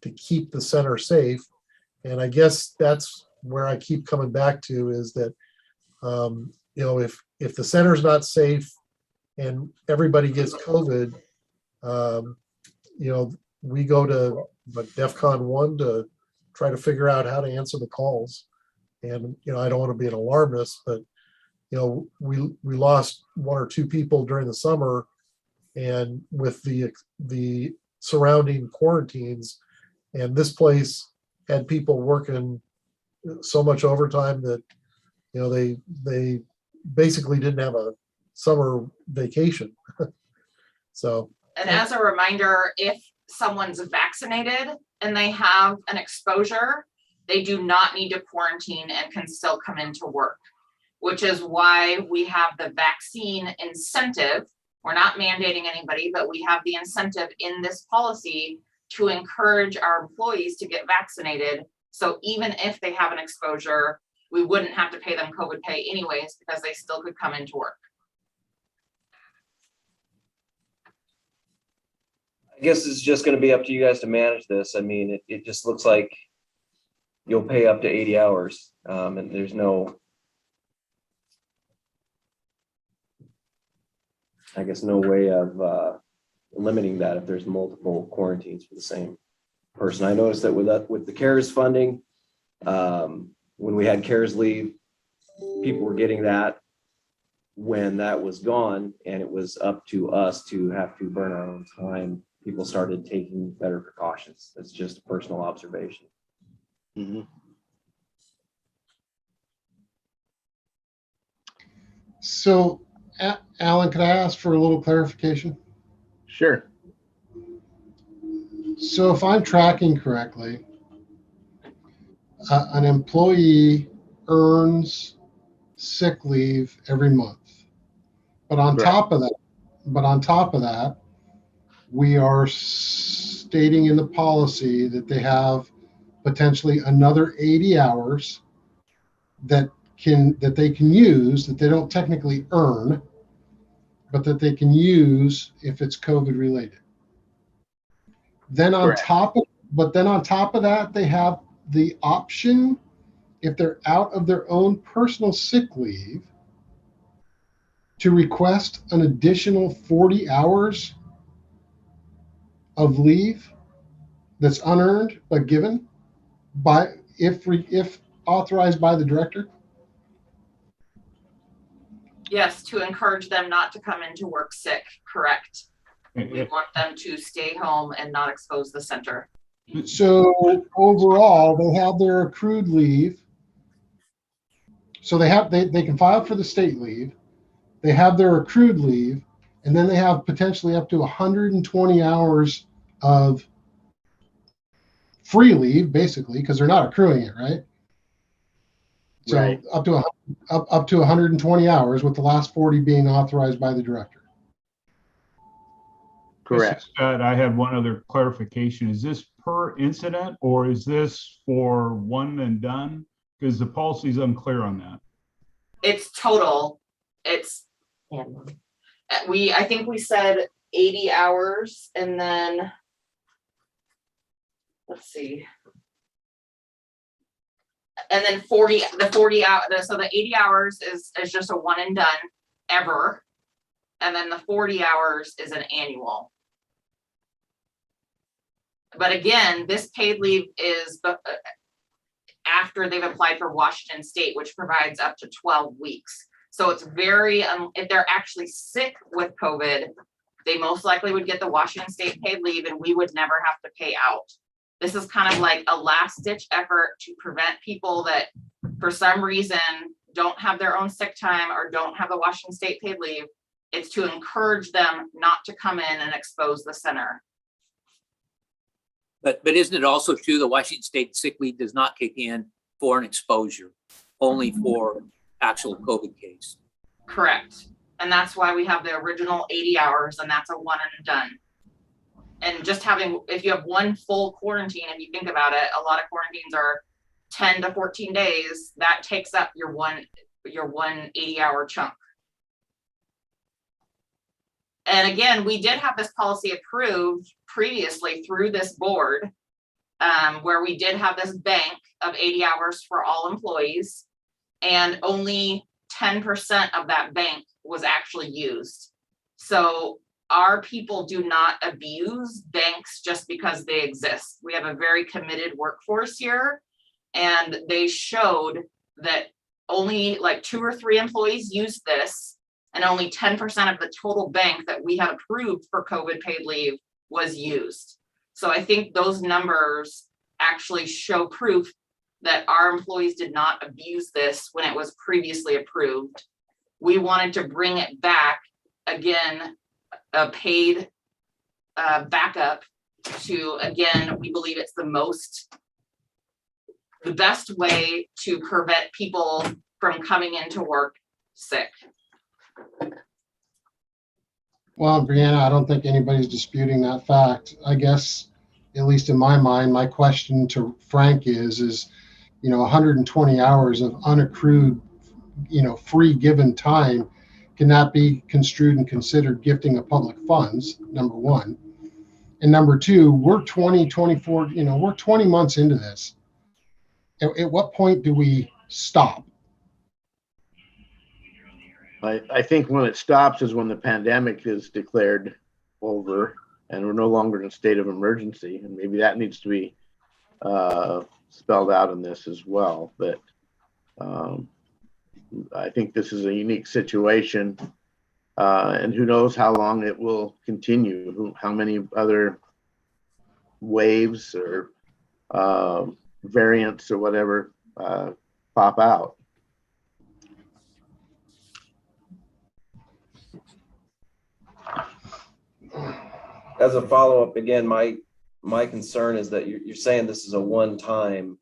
[SPEAKER 2] to keep the center safe. And I guess that's where I keep coming back to, is that if the center's not safe and everybody gets COVID, we go to DEFCON 1 to try to figure out how to answer the calls. And I don't want to be an alarmist, but we lost one or two people during the summer, and with the surrounding quarantines, and this place had people working so much overtime that they basically didn't have a summer vacation. So,
[SPEAKER 13] and as a reminder, if someone's vaccinated and they have an exposure, they do not need to quarantine and can still come into work, which is why we have the vaccine incentive. We're not mandating anybody, but we have the incentive in this policy to encourage our employees to get vaccinated. So even if they have an exposure, we wouldn't have to pay them COVID pay anyways, because they still could come into work.
[SPEAKER 15] I guess it's just going to be up to you guys to manage this. I mean, it just looks like you'll pay up to 80 hours, and there's no, I guess, no way of limiting that if there's multiple quarantines for the same person. I noticed that with the CARES funding, when we had CARES leave, people were getting that when that was gone, and it was up to us to have to burn our own time. People started taking better precautions. That's just a personal observation.
[SPEAKER 1] Mm-hmm.
[SPEAKER 9] So, Alan, could I ask for a little clarification?
[SPEAKER 1] Sure.
[SPEAKER 9] So if I'm tracking correctly, an employee earns sick leave every month, but on top of that, we are stating in the policy that they have potentially another 80 hours that they can use, that they don't technically earn, but that they can use if it's COVID related. Then on top of that, they have the option, if they're out of their own personal sick leave, to request an additional 40 hours of leave that's unearned but given by, if authorized by the director.
[SPEAKER 13] Yes, to encourage them not to come into work sick, correct. We want them to stay home and not expose the center.
[SPEAKER 9] So overall, they have their accrued leave. So they can file for the state leave. they have their accrued leave, and then they have potentially up to 120 hours of free leave, basically, because they're not accruing it, right? So
[SPEAKER 1] Right.
[SPEAKER 9] up to 120 hours, with the last 40 being authorized by the director.
[SPEAKER 1] Correct.
[SPEAKER 14] Scott, I have one other clarification. Is this per incident or is this for one and done? Because the policy is unclear on that.
[SPEAKER 13] It's total. It's, I think we said 80 hours and then, let's see. And then 40 hours, so the 80 hours is just a one and done ever. And then the 40 hours is an annual. But again, this paid leave is after they've applied for Washington State, which provides up to 12 weeks. So it's very, if they're actually sick with COVID, they most likely would get the Washington State paid leave and we would never have to pay out. This is kind of like a last ditch effort to prevent people that for some reason don't have their own sick time or don't have the Washington State paid leave. It's to encourage them not to come in and expose the center.
[SPEAKER 6] But isn't it also true the Washington State sick leave does not kick in for an exposure, only for actual COVID case?
[SPEAKER 13] Correct. And that's why we have the original 80 hours and that's a one and done. And just having, if you have one full quarantine, if you think about it, a lot of quarantines are 10 to 14 days. That takes up your one 80-hour chunk. And again, we did have this policy approved previously through this board, where we did have this bank of 80 hours for all employees, and only 10% of that bank was actually used. So our people do not abuse banks just because they exist. We have a very committed workforce here, and they showed that only like 2 or 3 employees used this, and only 10% of the total bank that we have approved for COVID paid leave was used. So I think those numbers actually show proof that our employees did not abuse this when it was previously approved. We wanted to bring it back again, a paid backup to, again, we believe it's the best way to prevent people from coming into work sick.
[SPEAKER 9] Well, Brianna, I don't think anybody's disputing that fact. I guess, at least in my mind, my question to Frank is, 120 hours of unaccrued, free given time, can that be construed and considered gifting of public funds, number one? And number two, we're 24, we're 20 months into this. At what point do we stop?
[SPEAKER 1] I think when it stops is when the pandemic is declared over and we're no longer in a state of emergency. And maybe that needs to be spelled out in this as well. But I think this is a unique situation. And who knows how long it will continue, how many other waves or variants or whatever pop out.
[SPEAKER 15] As a follow-up, again, my concern is that you're saying this is a one-time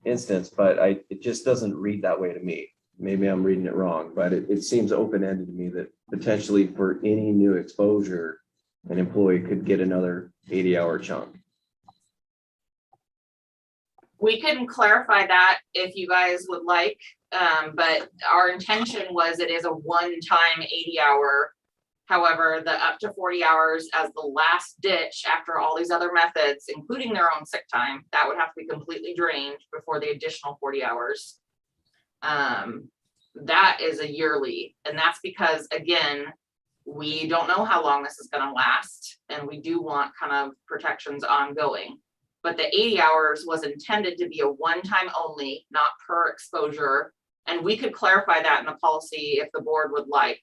[SPEAKER 15] instance, but it just doesn't read that way to me. Maybe I'm reading it wrong, but it seems open-ended to me that potentially for any new exposure, an employee could get another 80-hour chunk.
[SPEAKER 13] We can clarify that if you guys would like, but our intention was it is a one-time 80-hour. However, the up to 40 hours as the last ditch after all these other methods, including their own sick time, that would have to be completely drained before the additional 40 hours. That is a yearly, and that's because, again, we don't know how long this is going to last, and we do want kind of protections ongoing. But the 80 hours was intended to be a one-time only, not per exposure. And we could clarify that in the policy if the board would like.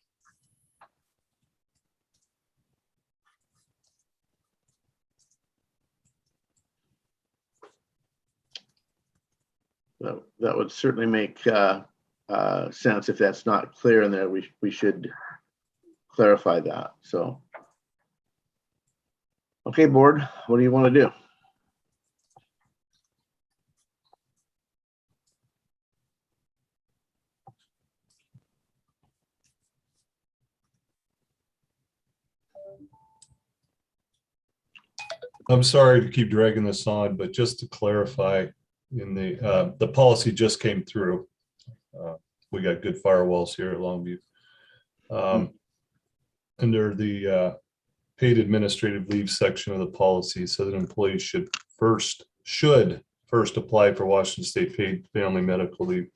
[SPEAKER 1] That would certainly make sense. If that's not clear in there, we should clarify that. So, okay, board, what do you want to do?
[SPEAKER 10] I'm sorry to keep dragging this on, but just to clarify, in the policy just came through. We got good firewalls here at Longview. Under the paid administrative leave section of the policy, so that employees should first apply for Washington State paid family medical leave.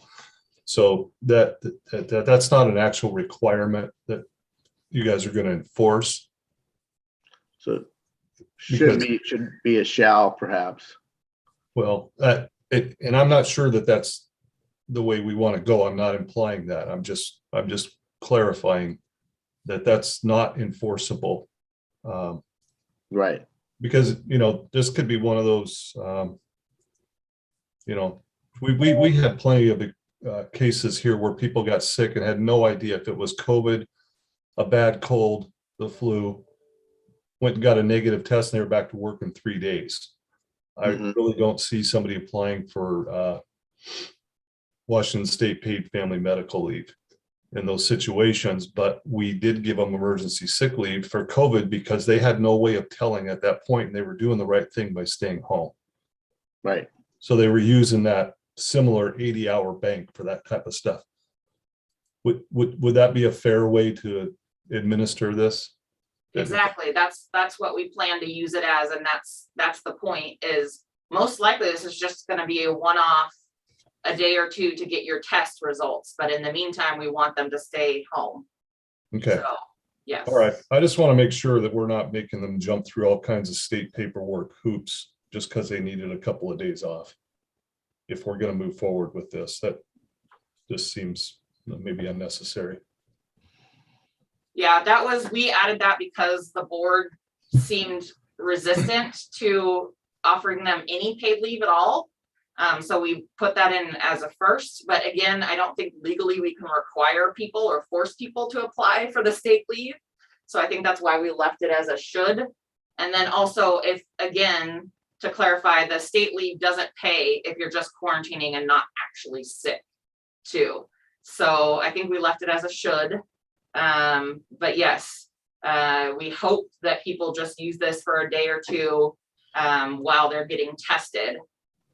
[SPEAKER 10] So that's not an actual requirement that you guys are going to enforce.
[SPEAKER 1] So should be a shall, perhaps.
[SPEAKER 10] Well, and I'm not sure that that's the way we want to go. I'm not implying that. I'm just clarifying that that's not enforceable.
[SPEAKER 1] Right.
[SPEAKER 10] Because, this could be one of those, we had plenty of cases here where people got sick and had no idea if it was COVID, a bad cold, the flu, went and got a negative test and they were back to work in 3 days. I really don't see somebody applying for Washington State paid family medical leave in those situations, but we did give them emergency sick leave for COVID because they had no way of telling at that point, and they were doing the right thing by staying home.
[SPEAKER 1] Right.
[SPEAKER 10] So they were using that similar 80-hour bank for that type of stuff. Would that be a fair way to administer this?
[SPEAKER 13] Exactly. That's what we plan to use it as. And that's the point, is most likely this is just going to be a one-off, a day or two to get your test results. But in the meantime, we want them to stay home.
[SPEAKER 10] Okay.
[SPEAKER 13] So, yes.
[SPEAKER 10] All right. I just want to make sure that we're not making them jump through all kinds of state paperwork hoops just because they needed a couple of days off. If we're going to move forward with this, that just seems maybe unnecessary.
[SPEAKER 13] Yeah, we added that because the board seemed resistant to offering them any paid leave at all. So we put that in as a first, but again, I don't think legally we can require people or force people to apply for the state leave. So I think that's why we left it as a should. And then also, if, again, to clarify, the state leave doesn't pay if you're just quarantining and not actually sick too. So I think we left it as a should. But yes, we hope that people just use this for a day or two while they're getting tested.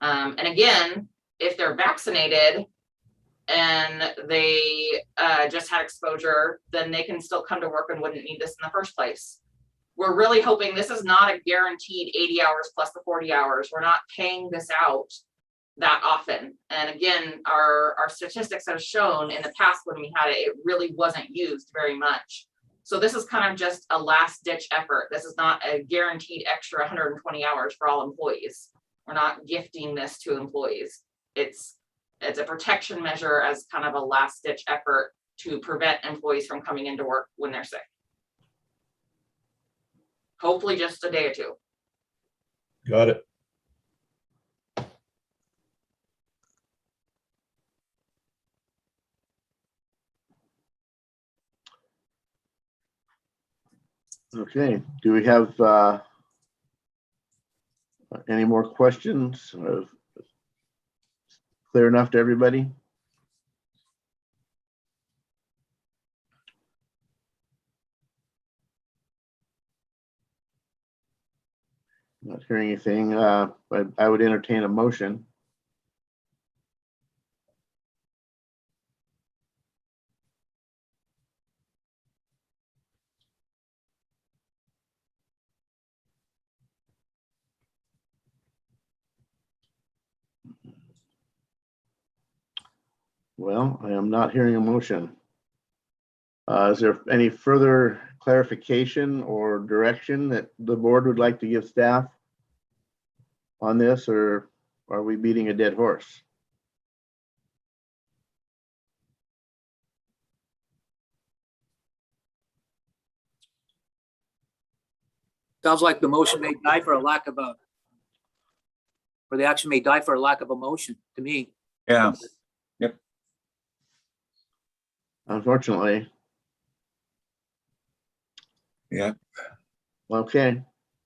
[SPEAKER 13] And again, if they're vaccinated and they just had exposure, then they can still come to work and wouldn't need this in the first place. We're really hoping this is not a guaranteed 80 hours plus the 40 hours. We're not paying this out that often. And again, our statistics have shown in the past when we had it, it really wasn't used very much. So this is kind of just a last ditch effort. This is not a guaranteed extra 120 hours for all employees. We're not gifting this to employees. It's a protection measure as kind of a last ditch effort to prevent employees from coming into work when they're sick. Hopefully just a day or two.
[SPEAKER 10] Got it.
[SPEAKER 1] Okay, do we have any more questions? Clear enough to everybody? Not hearing anything, but I would entertain a motion. Well, I am not hearing a motion. Is there any further clarification or direction that the board would like to give staff on this, or are we beating a dead horse?
[SPEAKER 6] Sounds like the motion may die for a lack of or the action may die for a lack of a motion to me.
[SPEAKER 12] Yeah.
[SPEAKER 1] Unfortunately.
[SPEAKER 12] Yeah.
[SPEAKER 1] Okay,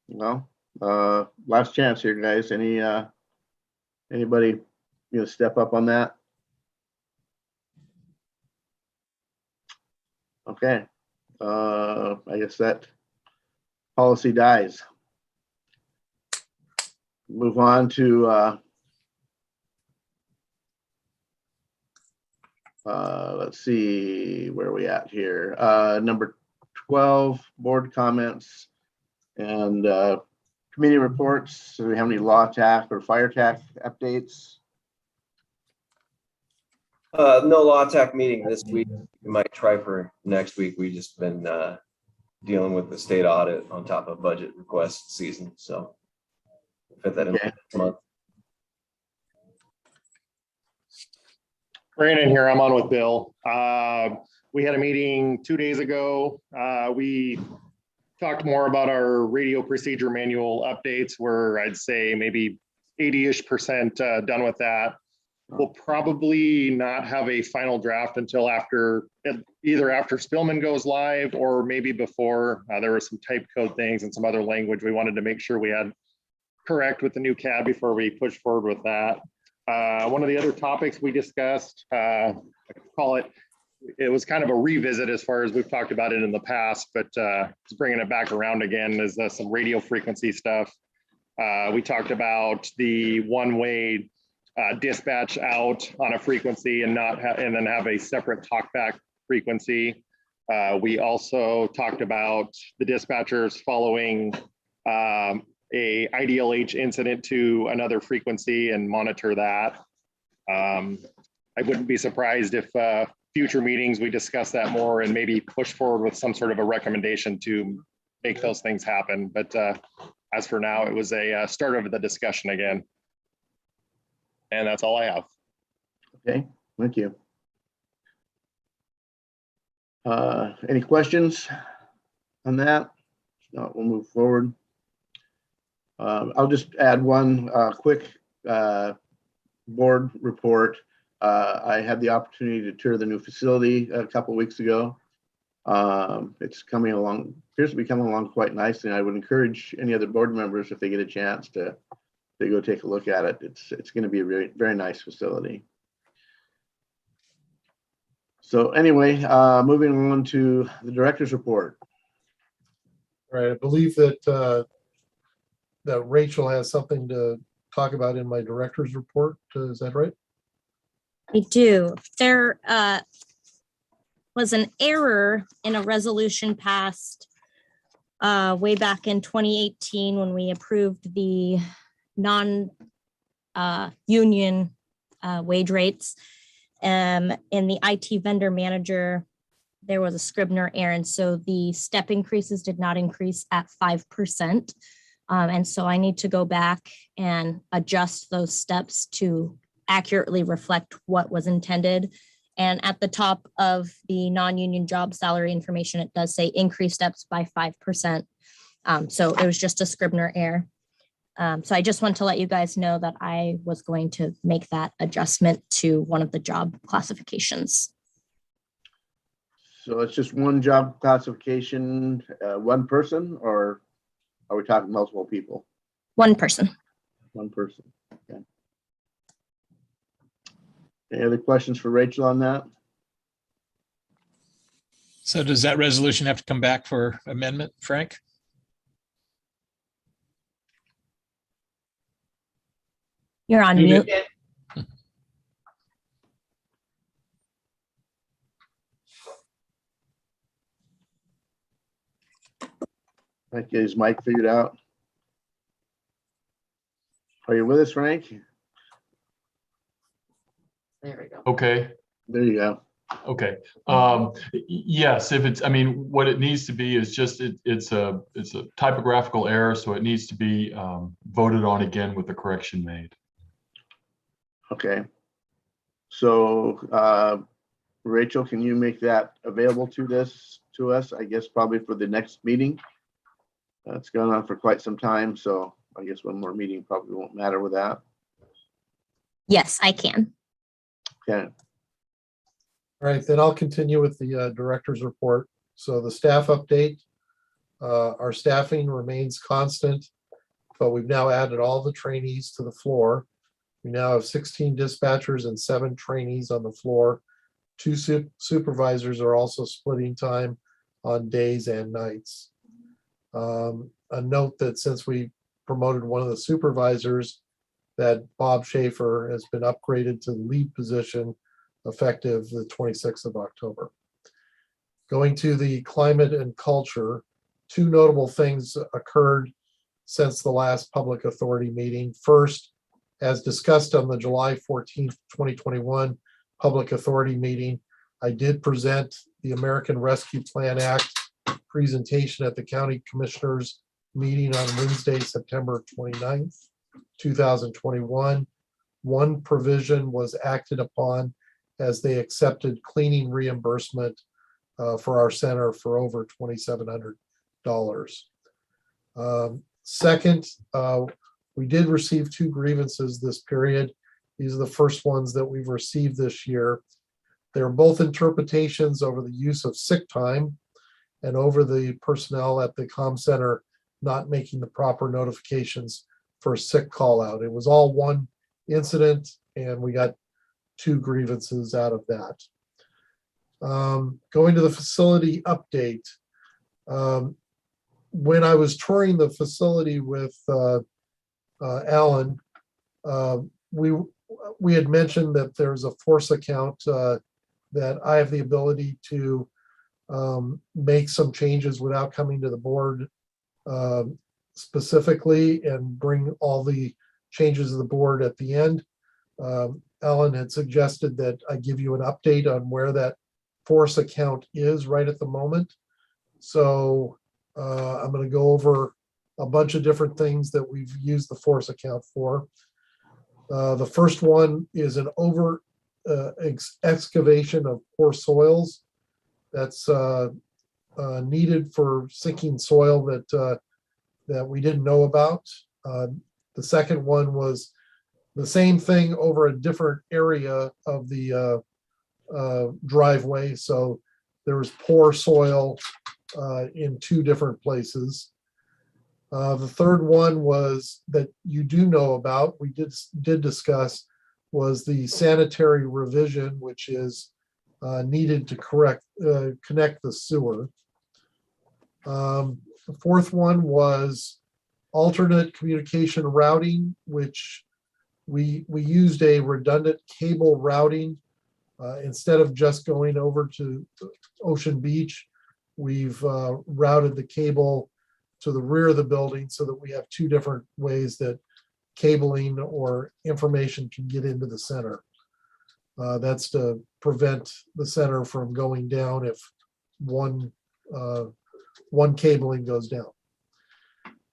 [SPEAKER 1] well, last chance here, guys. Anybody, step up on that? Okay, I guess that policy dies. Move on to, let's see, where are we at here? Number 12, board comments and committee reports. Do we have any law TAC or fire TAC updates?
[SPEAKER 15] No law TAC meeting this week. We might try for next week. We've just been dealing with the state audit on top of budget request season, so fit that in
[SPEAKER 1] Okay.
[SPEAKER 15] next month.
[SPEAKER 16] Brandon here, I'm on with Bill. We had a meeting 2 days ago. We talked more about our radio procedure manual updates. Where I'd say maybe 80-ish% done with that. We'll probably not have a final draft until either after Spillman goes live or maybe before. There were some type code things and some other language we wanted to make sure we had correct with the new CAD before we push forward with that. One of the other topics we discussed, I call it was kind of a revisit as far as we've talked about it in the past, but it's bringing it back around again, is some radio frequency stuff. We talked about the one-way dispatch out on a frequency and then have a separate talkback frequency. We also talked about the dispatchers following a IDLH incident to another frequency and monitor that. I wouldn't be surprised if future meetings we discuss that more and maybe push forward with some sort of a recommendation to make those things happen. But as for now, it was a start of the discussion again. And that's all I have.
[SPEAKER 1] Okay, thank you. Any questions on that? If not, we'll move forward. I'll just add one quick board report. I had the opportunity to tour the new facility a couple weeks ago. It's appears to be coming along quite nicely. And I would encourage any other board members, if they get a chance, to go take a look at it. It's going to be a very, very nice facility. So anyway, moving on to the director's report.
[SPEAKER 2] All right, I believe that that Rachel has something to talk about in my director's report. Is that right?
[SPEAKER 8] I do. There was an error in a resolution passed way back in 2018 when we approved the non-union wage rates. In the IT vendor manager, there was a Scribner error, and so the step increases did not increase at 5%. And so I need to go back and adjust those steps to accurately reflect what was intended. And at the top of the non-union job salary information, it does say increase steps by 5%. So it was just a Scribner error. So I just want to let you guys know that I was going to make that adjustment to one of the job classifications.
[SPEAKER 1] So it's just one job classification, one person, or are we talking multiple people?
[SPEAKER 8] One person.
[SPEAKER 1] One person. Okay. Any other questions for Rachel on that?
[SPEAKER 5] So does that resolution have to come back for amendment, Frank?
[SPEAKER 8] You're on
[SPEAKER 5] You
[SPEAKER 8] mute.
[SPEAKER 5] did.
[SPEAKER 1] Frank, is Mike figured out? Are you with us, Frank?
[SPEAKER 4] There we go.
[SPEAKER 3] Okay.
[SPEAKER 1] There you go.
[SPEAKER 3] Okay. Yes, if it's, I mean, what it needs to be is just, it's a typographical error, so it needs to be voted on again with the correction made.
[SPEAKER 1] Okay. So Rachel, can you make that available to us, I guess probably for the next meeting? It's gone on for quite some time, so I guess one more meeting probably won't matter with that.
[SPEAKER 8] Yes, I can.
[SPEAKER 1] Okay,
[SPEAKER 2] All right, then I'll continue with the director's report. So the staff update, our staffing remains constant, but we've now added all the trainees to the floor. We now have 16 dispatchers and 7 trainees on the floor. 2 supervisors are also splitting time on days and nights. A note that since we promoted one of the supervisors, that Bob Schaefer has been upgraded to the lead position effective the 26th of October. Going to the climate and culture, 2 notable things occurred since the last public authority meeting. First, as discussed on the July 14th, 2021 public authority meeting, I did present the American Rescue Plan Act presentation at the county commissioners meeting on Wednesday, September 29th, 2021. One provision was acted upon as they accepted cleaning reimbursement for our center for over $2,700. Second, we did receive 2 grievances this period. These are the first ones that we've received this year. They're both interpretations over the use of sick time and over the personnel at the comm center not making the proper notifications for a sick call out. It was all one incident and we got 2 grievances out of that. Going to the facility update. When I was touring the facility with Alan, we had mentioned that there's a force account that I have the ability to make some changes without coming to the board specifically and bring all the changes to the board at the end. Alan had suggested that I give you an update on where that force account is right at the moment. So I'm going to go over a bunch of different things that we've used the force account for. The first one is an excavation of poor soils that's needed for sinking soil that we didn't know about. The second one was the same thing over a different area of the driveway. So there was poor soil in 2 different places. The third one was that you do know about, we did discuss, was the sanitary revision, which is needed to connect the sewer. The fourth one was alternate communication routing, which we used a redundant cable routing. Instead of just going over to Ocean Beach, we've routed the cable to the rear of the building so that we have 2 different ways that cabling or information can get into the center. That's to prevent the center from going down if one cabling goes down.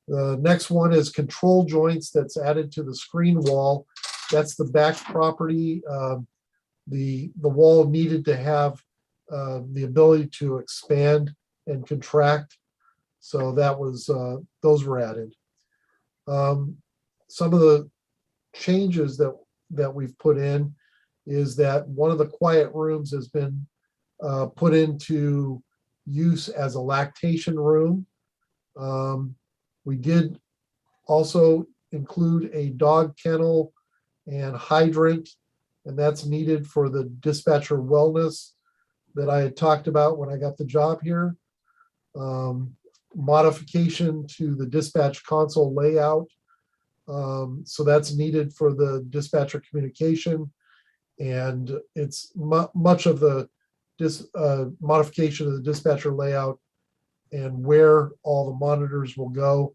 [SPEAKER 2] The next one is control joints that's added to the screen wall. That's the back property. The wall needed to have the ability to expand and contract. So that was, those were added. Some of the changes that we've put in is that one of the quiet rooms has been put into use as a lactation room. We did also include a dog kennel and hydrant, and that's needed for the dispatcher wellness that I had talked about when I got the job here. Modification to the dispatch console layout. So that's needed for the dispatcher communication. And it's much of the modification of the dispatcher layout and where all the monitors will go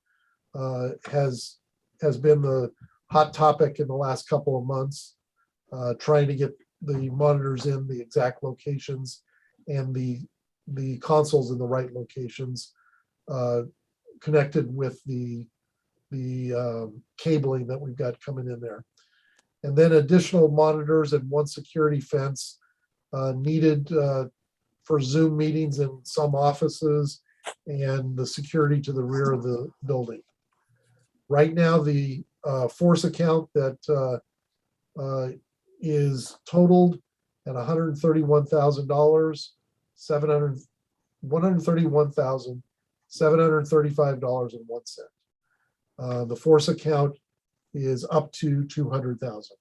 [SPEAKER 2] has been the hot topic in the last couple of months, trying to get the monitors in the exact locations and the consoles in the right locations, connected with the cabling that we've got coming in there. And then additional monitors and 1 security fence needed for Zoom meetings in some offices and the security to the rear of the building. Right now, the force account that is totaled and $131,000, $131,735.01. The force account is up to 200,000.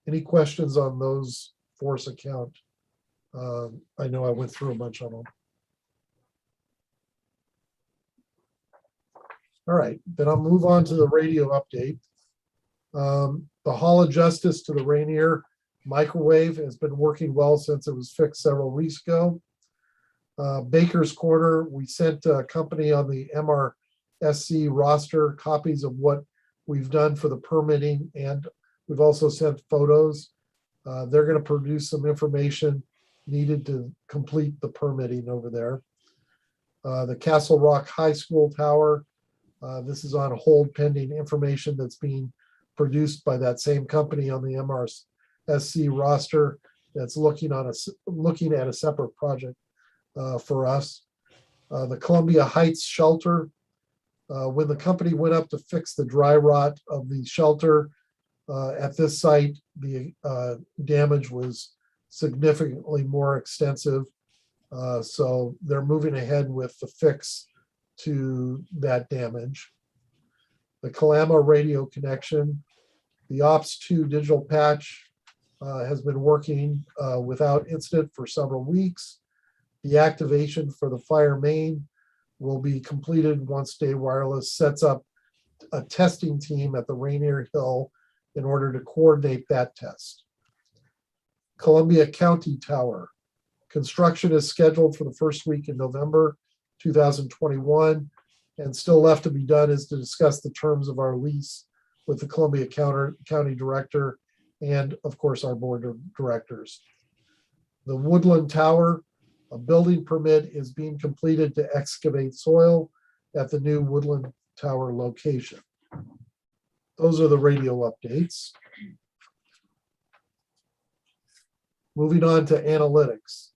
[SPEAKER 2] Any questions on those force account? I know I went through a bunch of them. All right, then I'll move on to the radio update. The Hall of Justice to the Rainier microwave has been working well since it was fixed several weeks ago. Baker's Corner, we sent a company on the MRSC roster copies of what we've done for the permitting, and we've also sent photos. They're going to produce some information needed to complete the permitting over there. The Castle Rock High School Tower, this is on hold pending information that's being produced by that same company on the MRSC roster that's looking at a separate project for us. The Columbia Heights shelter, when the company went up to fix the dry rot of the shelter at this site, the damage was significantly more extensive. So they're moving ahead with the fix to that damage. The Kalama radio connection, the Ops 2 digital patch has been working without incident for several weeks. The activation for the fire main will be completed once Day Wireless sets up a testing team at the Rainier Hill in order to coordinate that test. Columbia County Tower. Construction is scheduled for the first week in November 2021, and still left to be done is to discuss the terms of our lease with the Columbia County Director and, of course, our Board of Directors. The Woodland Tower, a building permit is being completed to excavate soil at the new Woodland Tower location. Those are the radio updates. Moving on to analytics.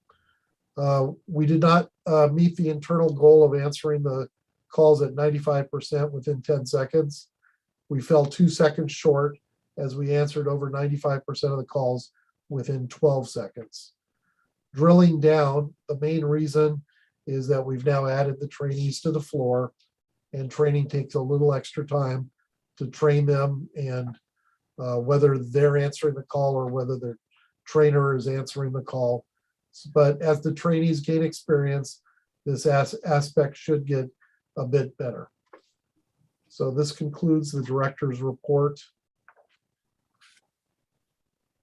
[SPEAKER 2] We did not meet the internal goal of answering the calls at 95% within 10 seconds. We fell 2 seconds short as we answered over 95% of the calls within 12 seconds. Drilling down, the main reason is that we've now added the trainees to the floor, and training takes a little extra time to train them, and whether they're answering the call or whether their trainer is answering the call. But as the trainees gain experience, this aspect should get a bit better. So this concludes the director's report.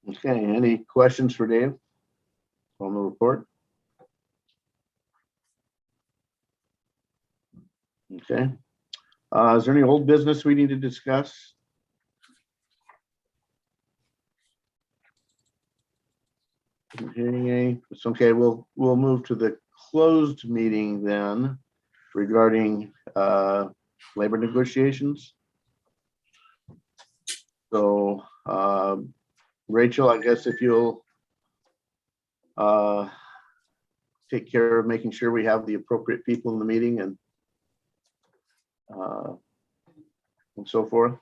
[SPEAKER 1] Okay, any questions for Dave on the report? Okay. Is there any old business we need to discuss? Isn't hearing any. It's okay. We'll move to the closed meeting then regarding labor negotiations. So Rachel, I guess if you'll take care of making sure we have the appropriate people in the meeting and so forth.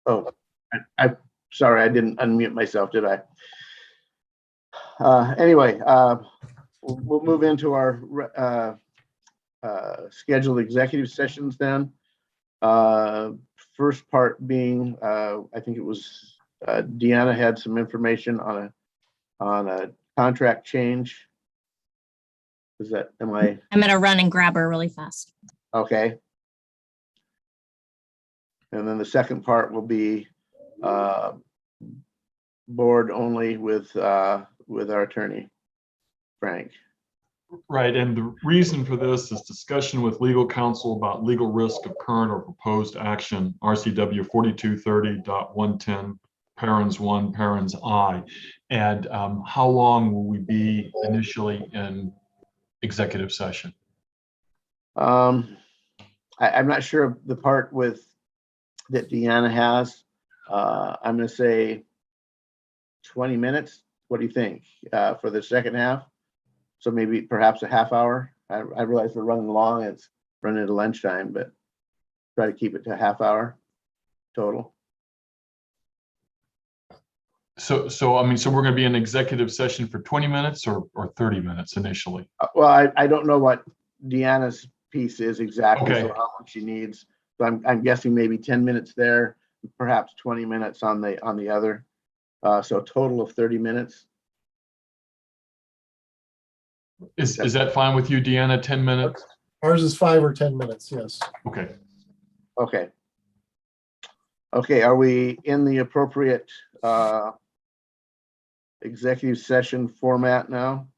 [SPEAKER 1] Oh, sorry, I didn't unmute myself, did I? Anyway, we'll move into our scheduled executive sessions then. First part being, I think it was Deanna had some information on a contract change. Is that, am I,
[SPEAKER 8] I'm gonna run and grab her really fast.
[SPEAKER 1] okay? And then the second part will be board only with our attorney, Frank.
[SPEAKER 3] Right, and the reason for this is discussion with legal counsel about legal risk of current or proposed action, RCW 4230.110, parens 1, parens I. And how long will we be initially in executive session?
[SPEAKER 1] I'm not sure of the part that Deanna has. I'm gonna say 20 minutes. What do you think for the second half? So maybe perhaps a half hour. I realize we're running long. It's running at lunchtime, but try to keep it to a half hour total.
[SPEAKER 3] So I mean, so we're going to be in executive session for 20 minutes or 30 minutes initially?
[SPEAKER 1] Well, I don't know what Deanna's piece is exactly, so
[SPEAKER 3] Okay.
[SPEAKER 1] how long she needs. So I'm guessing maybe 10 minutes there, perhaps 20 minutes on the other. So a total of 30 minutes.
[SPEAKER 3] Is that fine with you, Deanna? 10 minutes?
[SPEAKER 2] Ours is 5 or 10 minutes, yes.
[SPEAKER 3] Okay.
[SPEAKER 1] Okay. Okay, are we in the appropriate executive session format now?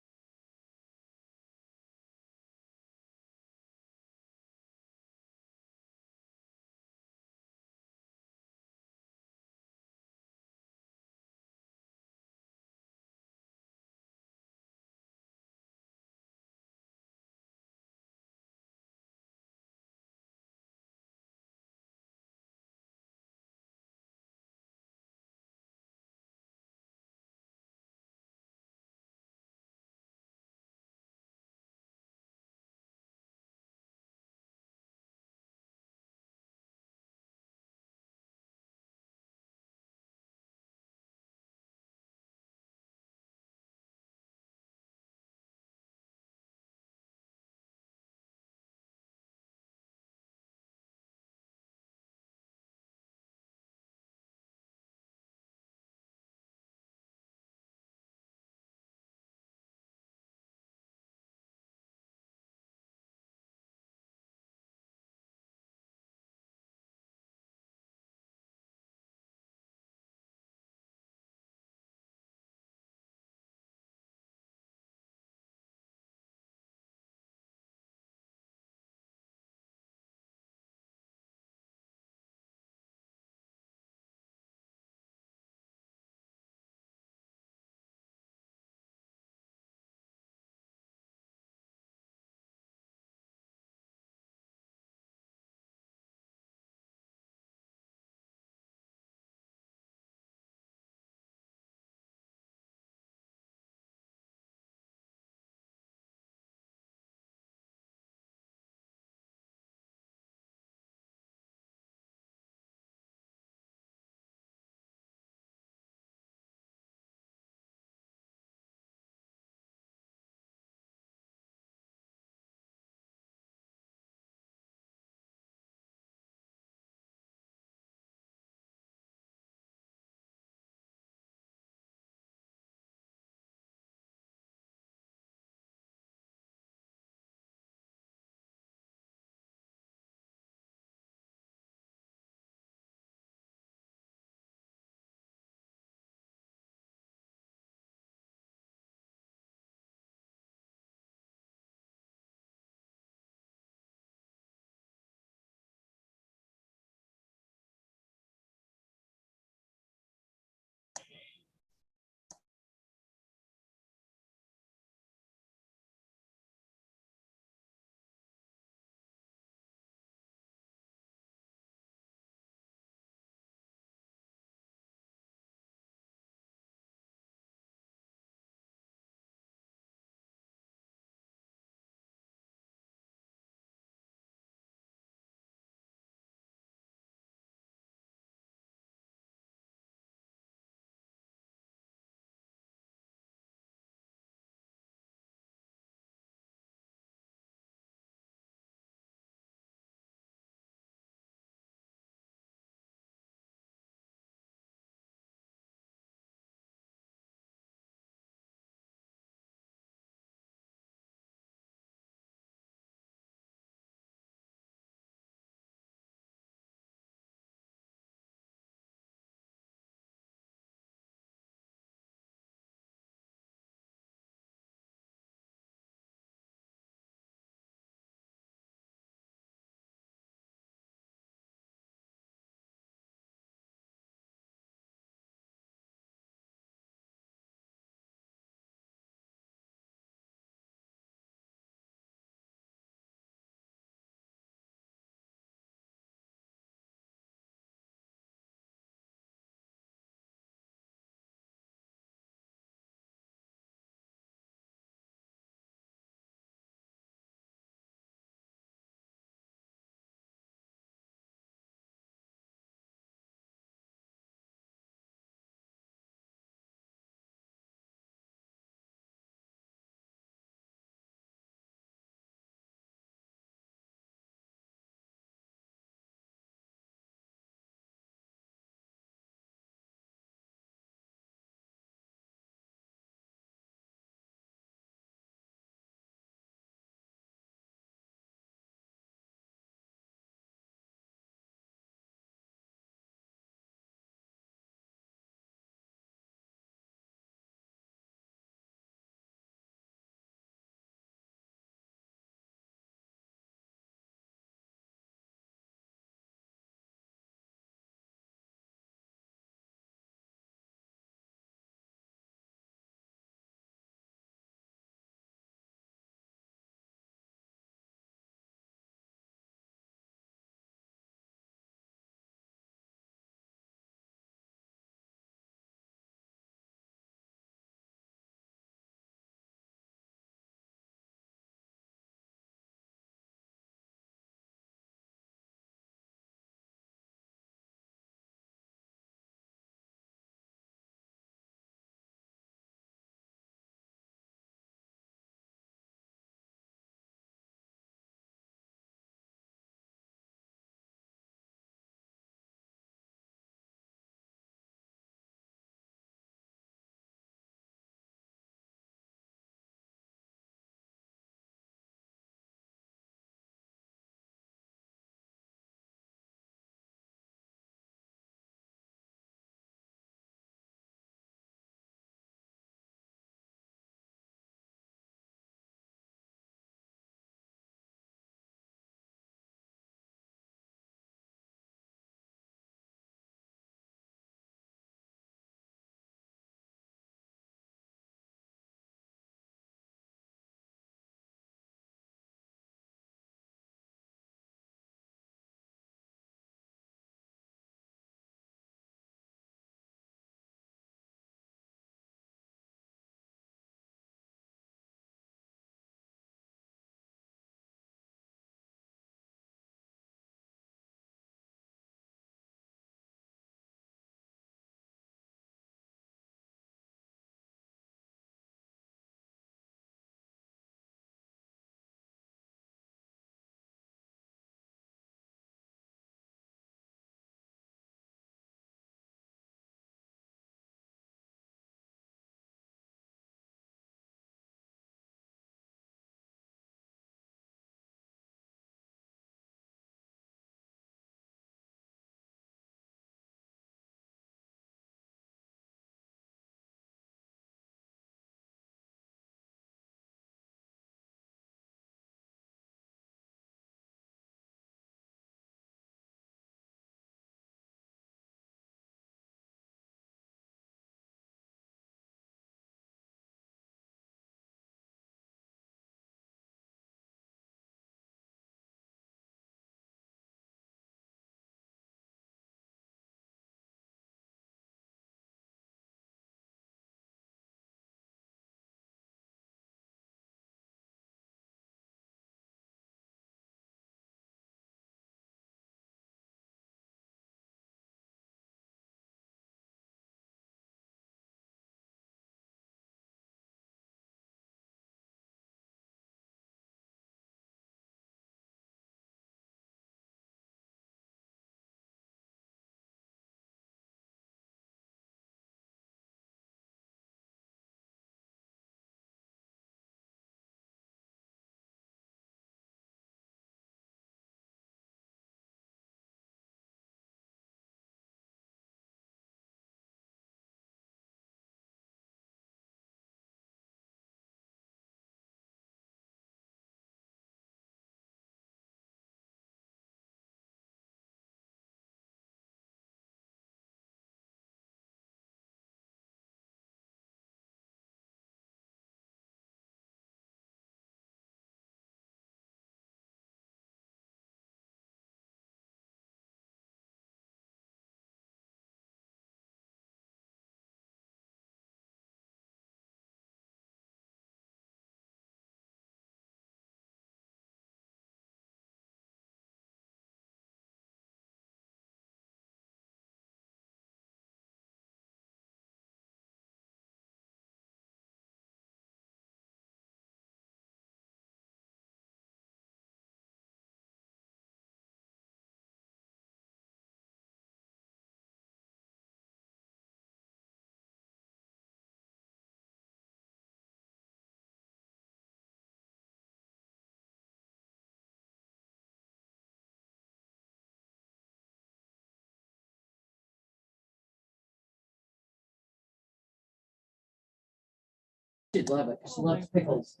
[SPEAKER 4] She'd love it. She loves pickles.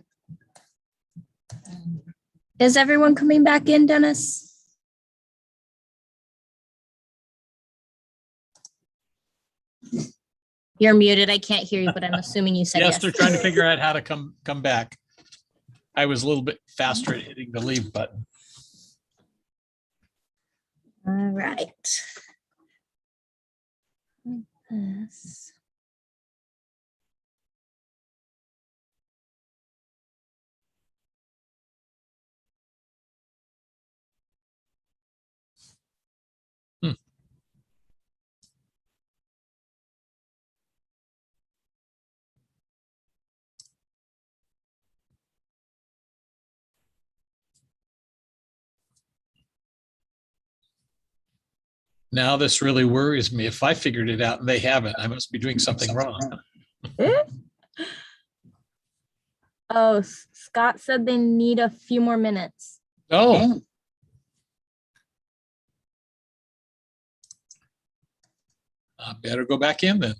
[SPEAKER 8] Is everyone coming back in, Dennis? You're muted. I can't hear you, but I'm assuming you said
[SPEAKER 5] Yes,
[SPEAKER 8] yes.
[SPEAKER 5] they're trying to figure out how to come back. I was a little bit faster at hitting the leave button.
[SPEAKER 8] All right. This.
[SPEAKER 5] Now this really worries me. If I figured it out and they haven't, I must be doing something wrong.
[SPEAKER 8] Oh, Scott said they need a few more minutes.
[SPEAKER 5] Oh. I better go back in then.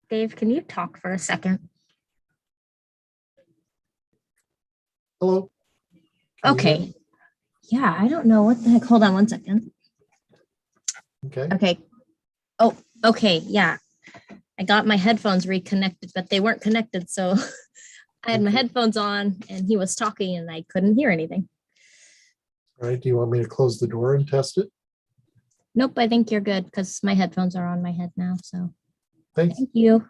[SPEAKER 8] Dave, can you talk for a second?
[SPEAKER 2] Hello? Can you hear
[SPEAKER 8] Okay.
[SPEAKER 2] me?
[SPEAKER 8] Yeah, I don't know what the heck. Hold on one second.
[SPEAKER 2] Okay.
[SPEAKER 8] Okay. Oh, okay. Yeah. I got my headphones reconnected, but they weren't connected. So I had my headphones on and he was talking and I couldn't hear anything.
[SPEAKER 2] All right. Do you want me to close the door and test it?
[SPEAKER 8] Nope, I think you're good because my headphones are on my head now. So
[SPEAKER 2] Thanks.
[SPEAKER 8] thank you.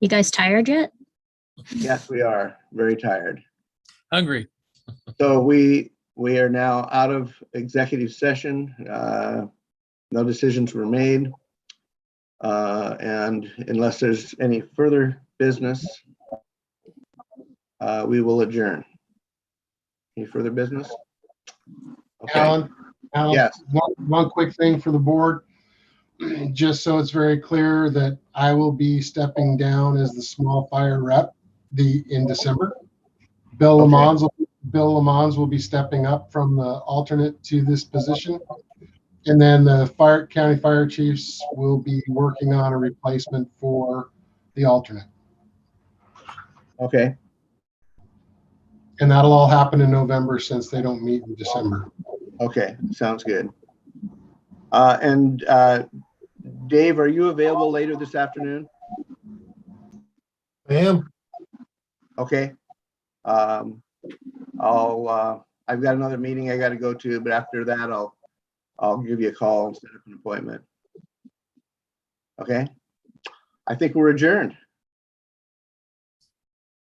[SPEAKER 8] You guys tired yet?
[SPEAKER 1] Yes, we are very tired.
[SPEAKER 5] Hungry.
[SPEAKER 1] So we are now out of executive session. No decisions were made. And unless there's any further business, we will adjourn. Any further business? Okay.
[SPEAKER 9] Alan,
[SPEAKER 1] Yes.
[SPEAKER 9] one quick thing for the board. Just so it's very clear that I will be stepping down as the small fire rep in December. Bill Lamons will be stepping up from the alternate to this position. And then the county fire chiefs will be working on a replacement for the alternate.
[SPEAKER 1] Okay.
[SPEAKER 9] And that'll all happen in November since they don't meet in December.
[SPEAKER 1] Okay, sounds good. And Dave, are you available later this afternoon?
[SPEAKER 2] I am.
[SPEAKER 1] Okay. I've got another meeting I got to go to, but after that, I'll give you a call and set up an appointment. Okay. I think we're adjourned.